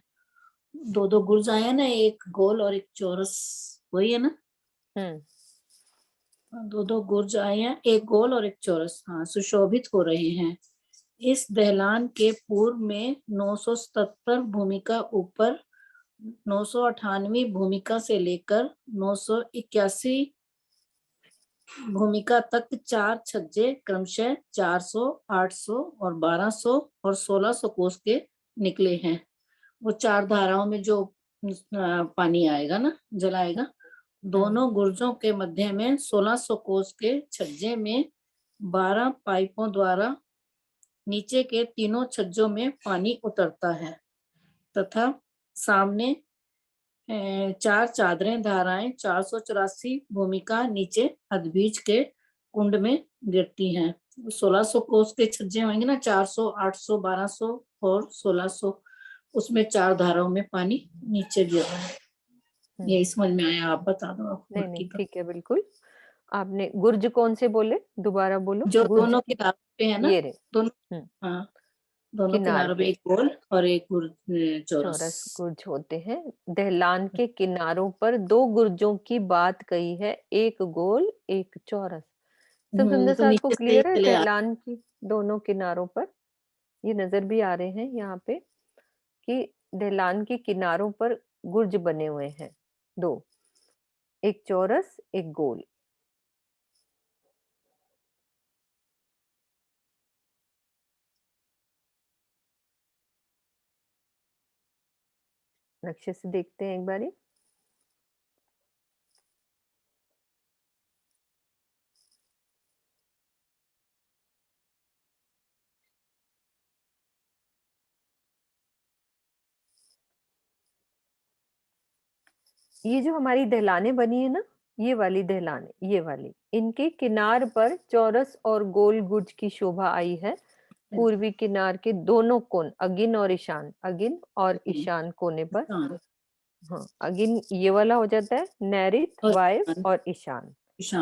दो गुर्जाएं है ना, एक गोल और एक चौरस, वही है ना? दो गुर्जाएं हैं, एक गोल और एक चौरस, हाँ, सुशोभित हो रहे हैं। इस दहलान के पूर्व में 977 भूमिका ऊपर 998 भूमिका से लेकर 981 भूमिका तक चार छज्जे क्रमशः 400, 800 और 1200 और 1600 कोस के निकले हैं। वो चार धाराओं में जो पानी आएगा ना, जल आएगा, दोनों गुर्जों के मध्य में 1600 कोस के छज्जे में 12 पाइपों द्वारा नीचे के तीनों छज्जों में पानी उतरता है तथा सामने चार चादरें धाराएं 484 भूमिका नीचे अदबीज के कुंड में गिरती हैं। 1600 कोस के छज्जे होंगे ना, 400, 800, 1200 और 1600, उसमें चार धाराओं में पानी नीचे गिर रहा है। यही समझ में आया, आप बता दो। नहीं, ठीक है, बिल्कुल। आपने गुर्ज कौन से बोले, दोबारा बोलो। जो गुर्ज दोनों किनारों पे है ना, ये रहे, दोनों, हाँ, दोनों किनार किनारों पे पे एक गोल और एक चौरस चौरस गुर्ज होते हैं। दहलान के किनारों पर दो गुर्जों की बात कही है, एक गोल एक चौरस। सब सुंदर तो साथ को नीचे से ही क्लियर है? चले आ दहलान की दोनों किनारों पर ये नजर भी आ रहे हैं यहाँ पे कि दहलान के किनारों पर गुर्ज बने हुए हैं दो, एक चौरस एक गोल। नक्शे से देखते हैं एक बारी। ये जो हमारी दहलानें बनी है ना, ये वाली दहलानें, ये वाली, इनके किनार पर चौरस और गोल गुज की शोभा आई है। पूर्वी किनार के दोनों कोण, अगिन और ईशान, अगिन और ईशान कोने पर, हाँ, अगिन ये वाला हो जाता है नैऋत, वायव्य और ईशान।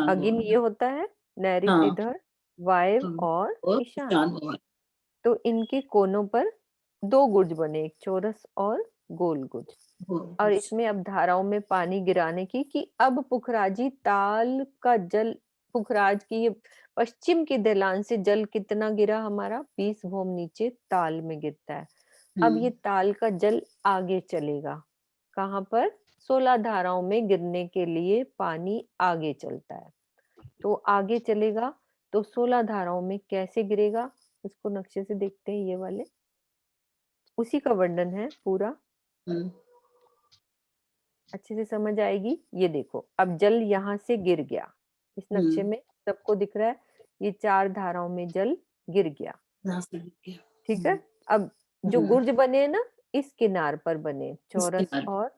अगिन ये होता है नैऋत हाँ। इधर, वायव्य और और ईशान। ईशान तो इनके कोनों पर दो गुर्ज बने, एक चौरस और गोल गुर्ज। और इसमें अब धाराओं में पानी गिराने की, कि अब पुखराजी ताल का जल, पुखराज की ये पश्चिम की ढलान से जल कितना गिरा हमारा, 20 भोम नीचे ताल में गिरता है। अब ये ताल का जल आगे चलेगा, कहाँ पर, 16 धाराओं में गिरने के लिए पानी आगे चलता है। तो आगे चलेगा तो 16 धाराओं में कैसे गिरेगा, उसको नक्शे से देखते हैं। ये वाले उसी का वर्णन है पूरा, अच्छे से समझ आएगी। ये देखो, अब जल यहाँ से गिर गया, इस नक्शे में सबको दिख रहा है, ये 4 धाराओं में जल गिर गया, ठीक है। अब जो गुर्ज बने हैं ना, इस किनार पर बने, चौरस और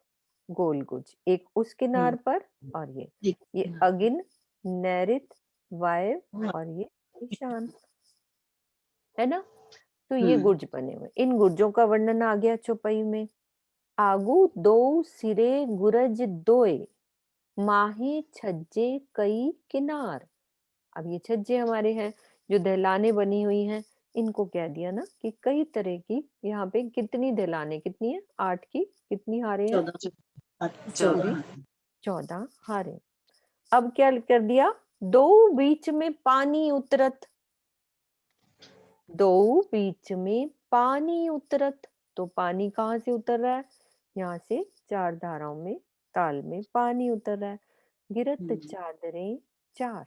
गोल गुर्ज, एक उस किनार पर और ये अगिन, नैऋत, वायव्य और ये ईशान, है ना। तो ये गुर्ज बने हुए, इन गुर्जों का वर्णन आ गया चौपाई में। आगू दो सिरे गुरज दोए, माहे छज्जे कई किनार। अब ये छज्जे हमारे हैं, जो दहलाने बनी हुई हैं, इनको कह दिया ना कि कई तरह की, यहाँ पे कितनी दहलाने, कितनी है, 8 की कितनी हारे हैं, 14 हारे। अब क्या कर दिया, दो बीच में पानी उतरत, दो बीच में पानी उतरत, तो पानी कहाँ से उतर रहा है, यहाँ से 4 धाराओं में, ताल में पानी उतर रहा है। गिरत चादरें 4,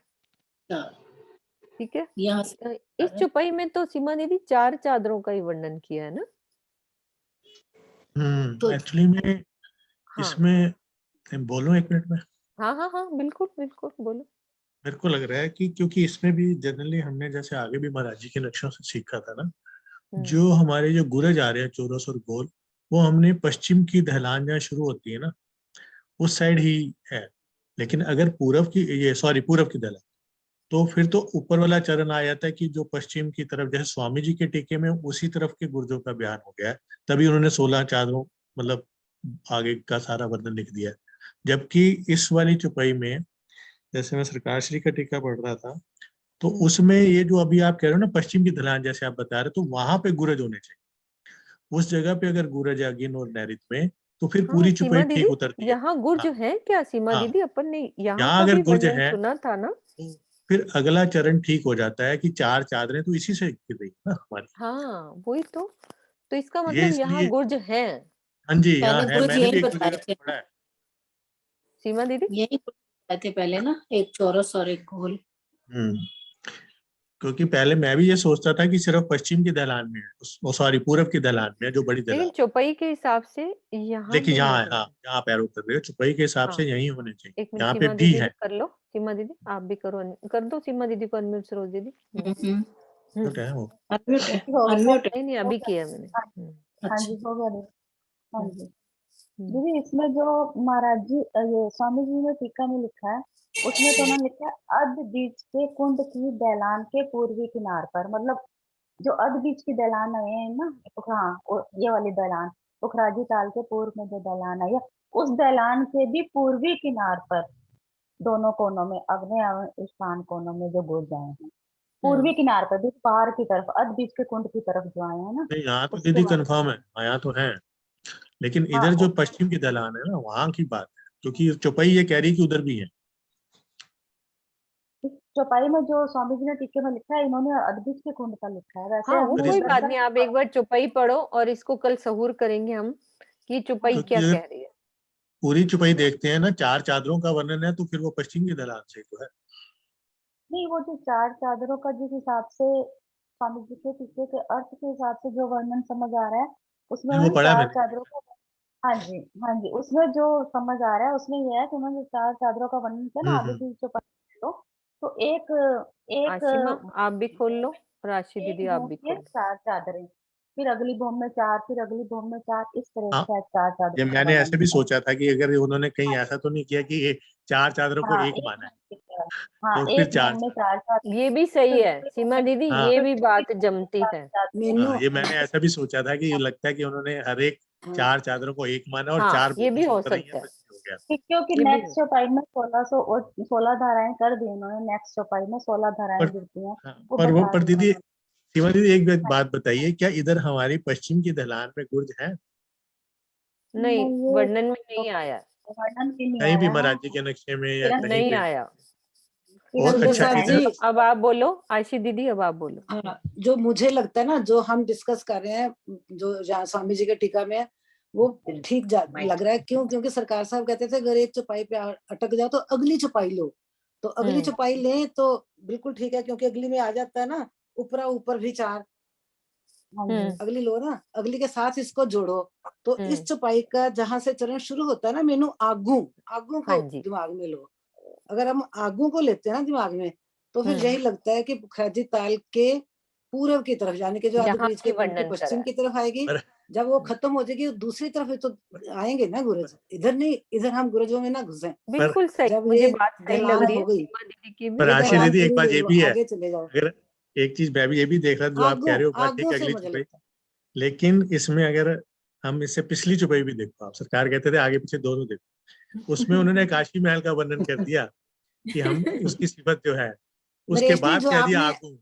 ठीक है। यहाँ इस चौपाई में तो सीमा दीदी 4 चादरों का ही वर्णन किया है ना। एक्चुअली में इसमें बोलूं 1 मिनट में। हाँ हाँ हाँ, बिल्कुल बिल्कुल, बोलो। मेरे को लग रहा है कि क्योंकि इसमें भी जनरली हमने जैसे आगे भी महाराज जी के नक्शों से सीखा था ना, जो हमारे जो गुरज आ रहे हैं चौरस और गोल, वो हमने पश्चिम की ढलान जहाँ शुरू होती है ना, उस साइड ही है। लेकिन अगर पूर्व की ढलान, तो फिर तो ऊपर वाला चरण आ जाता है कि जो पश्चिम की तरफ, जैसे स्वामी जी के टीके में उसी तरफ के गुर्जों का बयान हो गया है, तभी उन्होंने 16 चादरों, मतलब आगे का सारा वर्णन लिख दिया है। जबकि इस वाली चौपाई में, जैसे मैं सरकार श्री का टीका पढ़ रहा था, तो उसमें ये जो अभी आप कह रहे हो ना, पश्चिम की ढलान जैसे आप बता रहे, तो वहां पे गुरज होने चाहिए। उस जगह पे अगर गुरज अगिन और नैऋत में, तो फिर पूरी चौपाई ठीक उतरती है। यहाँ गुर्ज है क्या सीमा हाँ, दीदी, अपन ने यहाँ यहाँ का अगर भी गुर्ज वर्णन है, सुना था ना। फिर अगला चरण ठीक हो जाता है कि 4 चादरें तो इसी से गिर रही है ना हमारी। हाँ वही तो इसका ये मतलब यहाँ इसलिए, गुर्ज है। हाँ जी, यहाँ है, गुरुजी मैंने भी यही 1-2 बताए जगह थे, पढ़ा है। सीमा दीदी यही बताए थे पहले ना, एक चौरस और एक गोल। क्योंकि पहले मैं भी ये सोचता था कि सिर्फ पश्चिम की ढलान में है, सॉरी पूरब की ढलान में है, जो बड़ी लेकिन ढलान। चौपाई के हिसाब से यहाँ लेकिन भी यहाँ नहीं है, हाँ, है। यहाँ पैरों कर रहे हो, चौपाई के हिसाब हाँ, से यही होने चाहिए, एक मिनट यहाँ पे सीमा भी दीदी है। कर लो, सीमा दीदी आप भी करो, कर दो सीमा दीदी को अनम्यूट, सरोज दीदी। तो क्या है वो, अनम्यूट है, हो गया अनम्यूट है। नहीं नहीं, अभी किया मैंने। हाँ जी, हो गया दीदी। हाँ जी हम्म। दीदी, इसमें जो महाराज जी ये स्वामी जी ने टीका में लिखा है, उसमें तो उन्होंने लिखा है अध बीच के कुंड की दैलान के पूर्वी किनार पर, मतलब जो अध बीच की दैलान है ना, हाँ ये वाली दैलान, पुखराजी ताल के पूर्व में जो दैलान है, उस दैलान के भी पूर्वी किनार पर दोनों कोनों में, अग्नि और ईशान कोनों में जो गुर्ज आए हैं, पूर्वी किनार पर भी, पहाड़ की तरफ, अध बीच के कुंड की तरफ जो आए हैं ना, नहीं यहाँ तो उसके दीदी बाद कंफर्म है, हाँ, यहाँ तो है। लेकिन हाँ इधर जो पश्चिम की ढलान है ना, वहां की बात है, क्योंकि चौपाई ये कह रही कि उधर भी है। इस चौपाई में जो स्वामी जी ने टीके में लिखा है, इन्होंने अद्भुत के कुंड का लिखा है, वैसे हाँ वो हमने कोई बात दर्शन नहीं, आप एक बार चौपाई पढ़ो और इसको कल सहूर करेंगे हम कि चौपाई क्योंकि क्या अगर कह रही है। पूरी चौपाई देखते हैं ना, 4 चादरों का वर्णन है, तो फिर वो पश्चिम की ढलान से तो है। नहीं, वो जो 4 चादरों का जिस हिसाब से स्वामी जी के टीके के अर्थ के हिसाब से जो वर्णन समझ आ रहा है, उसमें नहीं, वो उन्होंने पढ़ा 4 मैंने, चादरों का हाँ जी, हाँ जी, उसमें जो समझ आ रहा है उसमें ये है कि उन्होंने 4 चादरों का वर्णन किया ना, आगे हम्म। भी जो पढ़ लो, तो एक एक आशिमा आप भी खोल लो और आशी एक दीदी आप भोम भी में खोलो। 4 चादरें, फिर अगली भोम में 4, फिर अगली भोम में 4, इस तरह हाँ, से शायद 4 ये चादरों का मैंने वर्णन ऐसे भी किया है। सोचा था कि अगर उन्होंने कहीं ऐसा तो नहीं किया कि ये 4 चादरों को हाँ, एक एक माना है भोम की तरह, हाँ, और फिर एक 4 भोम में 4 चादरें, ये भी फिर सही है दूसरे भोम सीमा में दीदी, हाँ ये फिर भी तीसरी बात भोम में जमती 4 है। चादरें। हाँ, मीनू, ये मैंने ऐसा भी सोचा था कि लगता है कि उन्होंने हर एक हाँ, 4 चादरों को एक माना और हाँ 4 ये भी भूमि हो उतर रही है, सकता है, तो ये हो गया। क्योंकि ये भी नेक्स्ट चौपाई में 16 धाराएं कर दी उन्होंने, नेक्स्ट चौपाई में 16 धाराएं पर गिरती हैं, हाँ, वो बता पर दिया दीदी, उन्होंने। सीमा दीदी एक हाँ, बात बताइए, क्या इधर हमारी पश्चिम की ढलान में गुर्ज है? नहीं, नहीं ये वर्णन में तो नहीं आया, वर्णन भी नहीं कहीं भी आया है, महाराज जी के नक्शे में या किरण कहीं नहीं पे? आया। और किरण अच्छा, दीदी प्रसाद हैं। इधर जी, अब आप बोलो आशी दीदी, अब आप बोलो। हाँ, जो मुझे लगता है ना, जो हम डिस्कस कर रहे हैं, जो जहाँ स्वामी जी के टीका में है, वो ठीक लग रहा है। क्यों? क्योंकि सरकार साहब कहते थे अगर एक चौपाई पे अटक जाओ तो अगली चौपाई लो, तो अगली चौपाई लें तो बिल्कुल ठीक है, क्योंकि अगली में आ जाता है ना ऊपरा ऊपर भी 4, हाँ जी, अगली लो ना, अगली के साथ इसको जोड़ो। तो इस हम्म, चौपाई का जहां से चरण शुरू होता है ना, मेनू आगू, आगू हाँ को जी, दिमाग में लो। अगर हम आगू को लेते हैं ना दिमाग में, तो फिर यही लगता है कि पुखराजी ताल के पूरब की तरफ, यानी कि जो आधे यहाँ बीच भी के पंक्ति वर्णन करा पश्चिम है। की तरफ आएगी। पर जब वो खत्म हो जाएगी दूसरी तरफ तो आएंगे ना गुरज, इधर नहीं, इधर हम गुरजों में ना घुसे। पर बिल्कुल सही, जब मुझे ये बात सही लग ढलान रही हो है गई, सीमा दीदी की भी। पर ये आशी ढलान दीदी, एक पूरी बात देख ये लो, भी है, आगे चले जाओ। अगर एक चीज मैं भी ये भी देख रहा, जो आप कह आगू, रहे हो बात ठीक, आगू से अगली मुझे चुपाई, लगता है। लेकिन इसमें अगर हम इससे पिछली चुपाई भी देखो, आप सरकार कहते थे आगे पीछे दोनों देखो, उसमें उन्होंने काशी महल का वर्णन कर दिया कि हम उसकी सिफत जो है, उसके नरेश जी, बाद कह दिया आगू,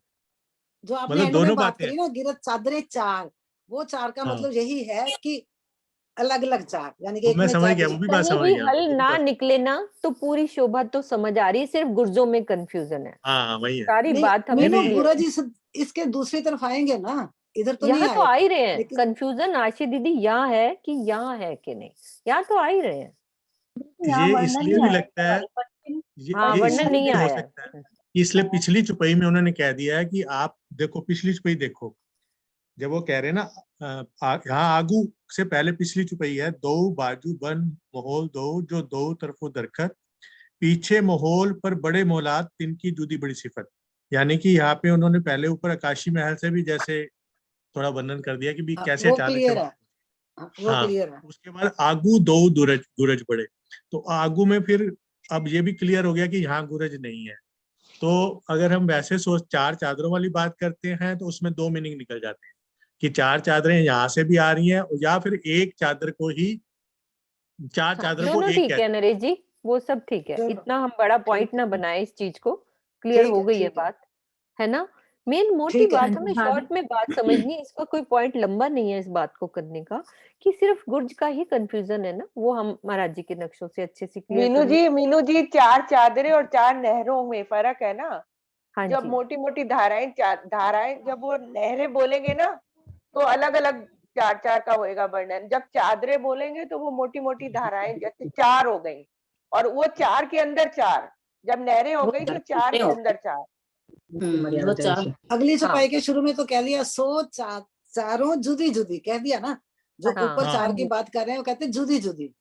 जो आपने मतलब एंड में दोनों बात बातें हैं। करी ना, गिरत चादरे 4, वो 4 का हाँ, मतलब यही है कि अलग अलग 4, यानी कि वो एक मैं में समझ 4 गया, वो भी बात कहीं समझ भी गया हल मैं, वो भी ना बात, निकले ना तो पूरी शोभा तो समझ आ रही है, सिर्फ गुर्जों में कंफ्यूजन है, हाँ वही है। सारी नहीं बात हमें नहीं मीनू, नहीं, क्लियर है। गुरज इसके दूसरी तरफ आएंगे ना, इधर तो नहीं यहाँ तो आ आएगा। ही रहे हैं, लेकिन कंफ्यूजन आशी दीदी यहाँ है कि यहाँ है कि नहीं, यहाँ तो आ ही रहे हैं। यहाँ ये वर्णन इसलिए नहीं भी आया लगता इसके है, बारे में, पश्चिम हाँ ये वर्णन पश्चिम इसलिए नहीं भी हो आया सकता है है। कि इसलिए पिछली चुपई में उन्होंने कह दिया है कि आप देखो, पिछली चुपई देखो, जब वो कह रहे हैं ना, यहाँ आगू से पहले पिछली चुपई है, दो बाजू बन मोहल दो, जो दो तरफों दरखत, पीछे मोहल पर बड़े मोहलात, तिनकी जुदी बड़ी सिफत। यानी कि यहाँ पे उन्होंने पहले ऊपर आकाशी महल से भी जैसे थोड़ा वर्णन कर दिया कि भी कैसे वो अचानक से क्लियर है, वहां, वो हाँ, क्लियर है। उसके बाद आगू दो गुरज गुरज बड़े, तो आगू में फिर अब ये भी क्लियर हो गया कि यहाँ गुरज नहीं है। तो अगर हम वैसे सोच 4 चादरों वाली बात करते हैं, तो उसमें 2 मीनिंग निकल जाते हैं कि 4 चादरें यहाँ से भी आ रही हैं, या फिर एक चादर को ही, 4 हाँ चादरों को दोनों एक ठीक है कहते नरेश जी, वो सब ठीक है, चलो, इतना हम बड़ा पॉइंट ठीक ना है, बनाए इस चीज को, क्लियर हो गई है ठीक है, बात, है ना। मेन मोटी ठीक है। हाँ बात जी हमें भाभी। शॉर्ट में बात समझनी है, इसका कोई पॉइंट लंबा नहीं है इस बात को करने का, कि सिर्फ गुर्ज का ही कंफ्यूजन है ना, वो हम महाराज जी के नक्शों से अच्छे से क्लियर कर लें। मीनू जी 4 चादरें और 4 नहरों में फर्क है ना। हाँ जब जी, मोटी मोटी धाराएं जब वो नहरें बोलेंगे ना, तो अलग अलग 4 4 का होएगा वर्णन। जब चादरें बोलेंगे तो वो मोटी मोटी धाराएं जैसे 4 हो गई, और वो 4 के अंदर 4, जब नहरें हो वो गई तो 4 बड़े के हो अंदर 4। वो चार अगली हाँ छपाई के शुरू में तो कह दिया चारों जुदी जुदी कह दिया ना, जो हाँ ऊपर हैं। हाँ, 4 की बात कर रहे हैं वो कहते हैं जुदी जुदी,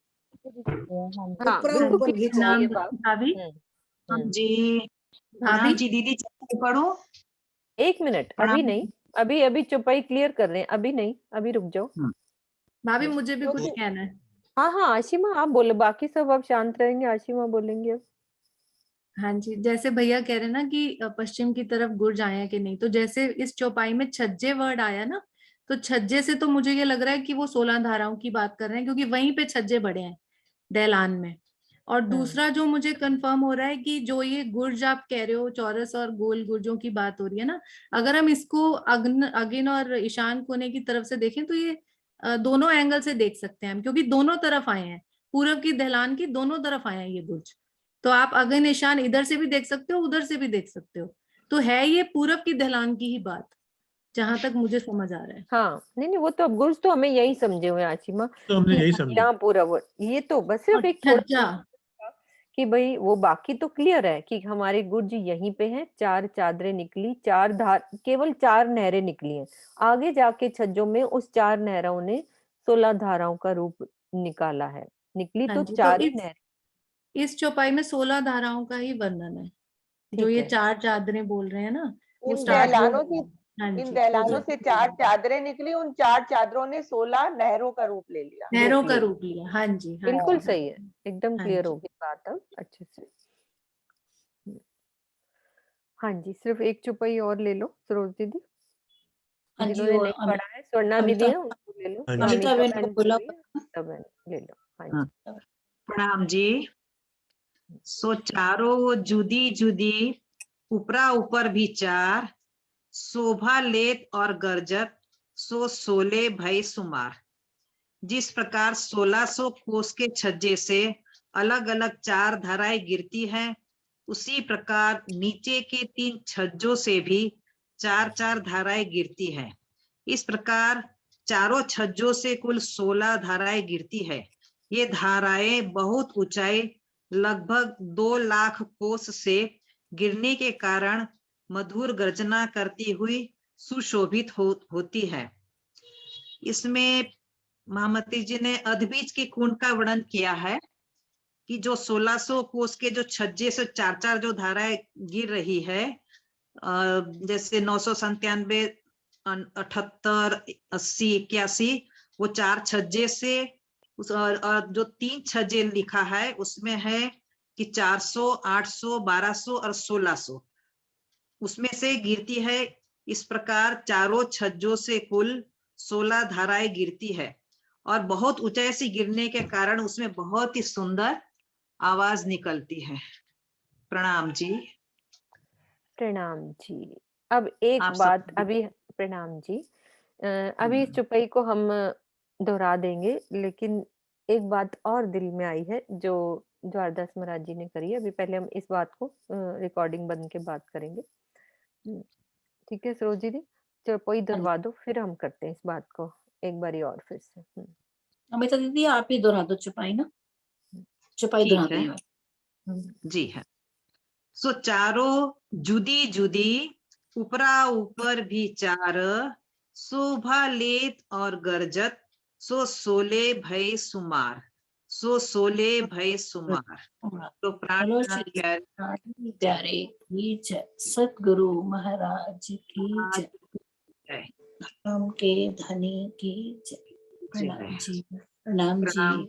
हाँ हाँ ऊपरा हाँ बिल्कुल ऊपर जी, भी क्लियर हो 4। गई प्रणाम है बात। भाभी। हम्म, जी, भाभी प्रणाम जी दीदी, चैप्टर पढ़ो। एक मिनट, अभी प्रणाम। नहीं, अभी अभी चुपाई क्लियर कर रहे हैं, अभी नहीं, अभी रुक जाओ। भाभी मुझे भी कुछ क्योंकि कहना है। हाँ हाँ आशिमा आप बोलो, बाकी सब अब शांत रहेंगे, आशिमा बोलेंगे अब। हाँ जी, जैसे भैया कह रहे हैं ना कि पश्चिम की तरफ गुर्ज आया कि नहीं, तो जैसे इस चौपाई में छज्जे वर्ड आया ना, तो छज्जे से तो मुझे ये लग रहा है कि वो 16 धाराओं की बात कर रहे हैं, क्योंकि वहीं पे छज्जे बड़े हैं दैलान में। और दूसरा जो मुझे कंफर्म हो रहा है कि जो ये गुर्ज आप कह रहे हो, चौरस और गोल गुर्जों की बात हो रही है ना, अगर हम इसको अग्न और ईशान कोने की तरफ से देखें तो ये दोनों एंगल से देख सकते हैं हम, क्योंकि दोनों तरफ आए हैं, पूरब की ढलान की दोनों तरफ आए हैं ये गुर्ज। तो आप अग्नि निशान इधर से भी देख सकते हो, उधर से भी देख सकते हो, तो है ये पूरब की ढलान की ही बात, जहां तक मुझे समझ आ रहा है। हाँ नहीं नहीं, वो तो अब गुर्ज तो हमें यही समझे हुए हैं आशिमा, तो हमने कि यही समझा। यहाँ पूरा वो ये तो बस और सिर्फ एक थोड़ा छज्जा, सा कि भाई वो बाकी तो क्लियर है कि हमारे गुर्ज यहीं पे हैं, 4 चादरें निकली, 4 धार, केवल 4 नहरें निकली हैं, आगे जाके छज्जों में उस 4 नहरों ने 16 धाराओं का रूप निकाला है, निकली हाँ तो जी, तो चार ही नहर। इस चौपाई में 16 धाराओं का ही वर्णन है। जो ठीक ये है। 4 चादरें बोल रहे हैं ना, वो इन स्टार्ट दहलानों की हाँ इन जी, दहलानों से 4 चादरें निकली, उन 4 चादरों ने 16 नहरों का रूप ले लिया। नहरों का रूप लिया। हाँ जी, हाँ बिल्कुल जी, सही है, एकदम हाँ क्लियर जी। हो गई बात अब अच्छे से। हाँ जी, सिर्फ एक चौपाई और ले लो सरोज दीदी, हाँ जी, जिन्होंने वो नहीं पढ़ा है। स्वर्णा दीदी अमिता है, उनको ले लो। हाँ जी। अमिता अमिता बहन बहन को बोला। बोल रही है, अमिता बहन ले लो। हाँ हाँ। जी। प्रणाम जी। सो चारों जुदी जुदी उपरा ऊपर भी 4, शोभा लेत और गर्जत, सो सोले भय सुमार। जिस प्रकार 1600 कोस के छज्जे से अलग अलग 4 धाराएं गिरती हैं, उसी प्रकार नीचे के 3 छज्जों से भी 4-4 धाराएं गिरती हैं। इस प्रकार चारों छज्जों से कुल 16 धाराएं गिरती है। ये धाराएं बहुत ऊंचाई लगभग 2 लाख कोस से गिरने के कारण मधुर गर्जना करती हुई सुशोभित होती है। इसमें महामती जी ने अधबीज के कुंड का वर्णन किया है कि जो 1600 कोस के जो छज्जे से 4-4 जो धाराएं गिर रही है, जैसे 997, 78, 80, 81, वो 4 छज्जे से और जो 3 छज्जे लिखा है उसमें है कि 400, 800, 1200 और 1600 उसमें से गिरती है। इस प्रकार चारों छज्जों से कुल 16 धाराएं गिरती है और बहुत ऊंचाई से गिरने के कारण उसमें बहुत ही सुंदर आवाज निकलती है। प्रणाम जी। प्रणाम जी। अब एक आप बात सब अभी, प्रणाम जी। अभी इस चौपाई को हम दोहरा देंगे, लेकिन एक बात और दिल में आई है जो द्वारदास महाराज जी ने करी है। अभी पहले हम इस बात को रिकॉर्डिंग बंद के बाद करेंगे। ठीक है सरोज दीदी, चौपाई दोहरा दो, फिर हम करते हैं इस बात को एक बारी और फिर से। अमिता दीदी आप ही दोहरा दो चौपाई ना, चौपाई ठीक दोहराते है हैं। जी है। सो चारों जुदी जुदी उपरा ऊपर भी 4, शोभा लेत और गर्जत, सो सोले भय सुमार। सो सोले भय सुमार। तो प्राण बोलो नाथ श्री प्यारे रानी प्यारे की जय, सतगुरु महाराज की जय, जय। धर्म के धनी की जय। प्रणाम जय। जी, प्रणाम जी। प्रणाम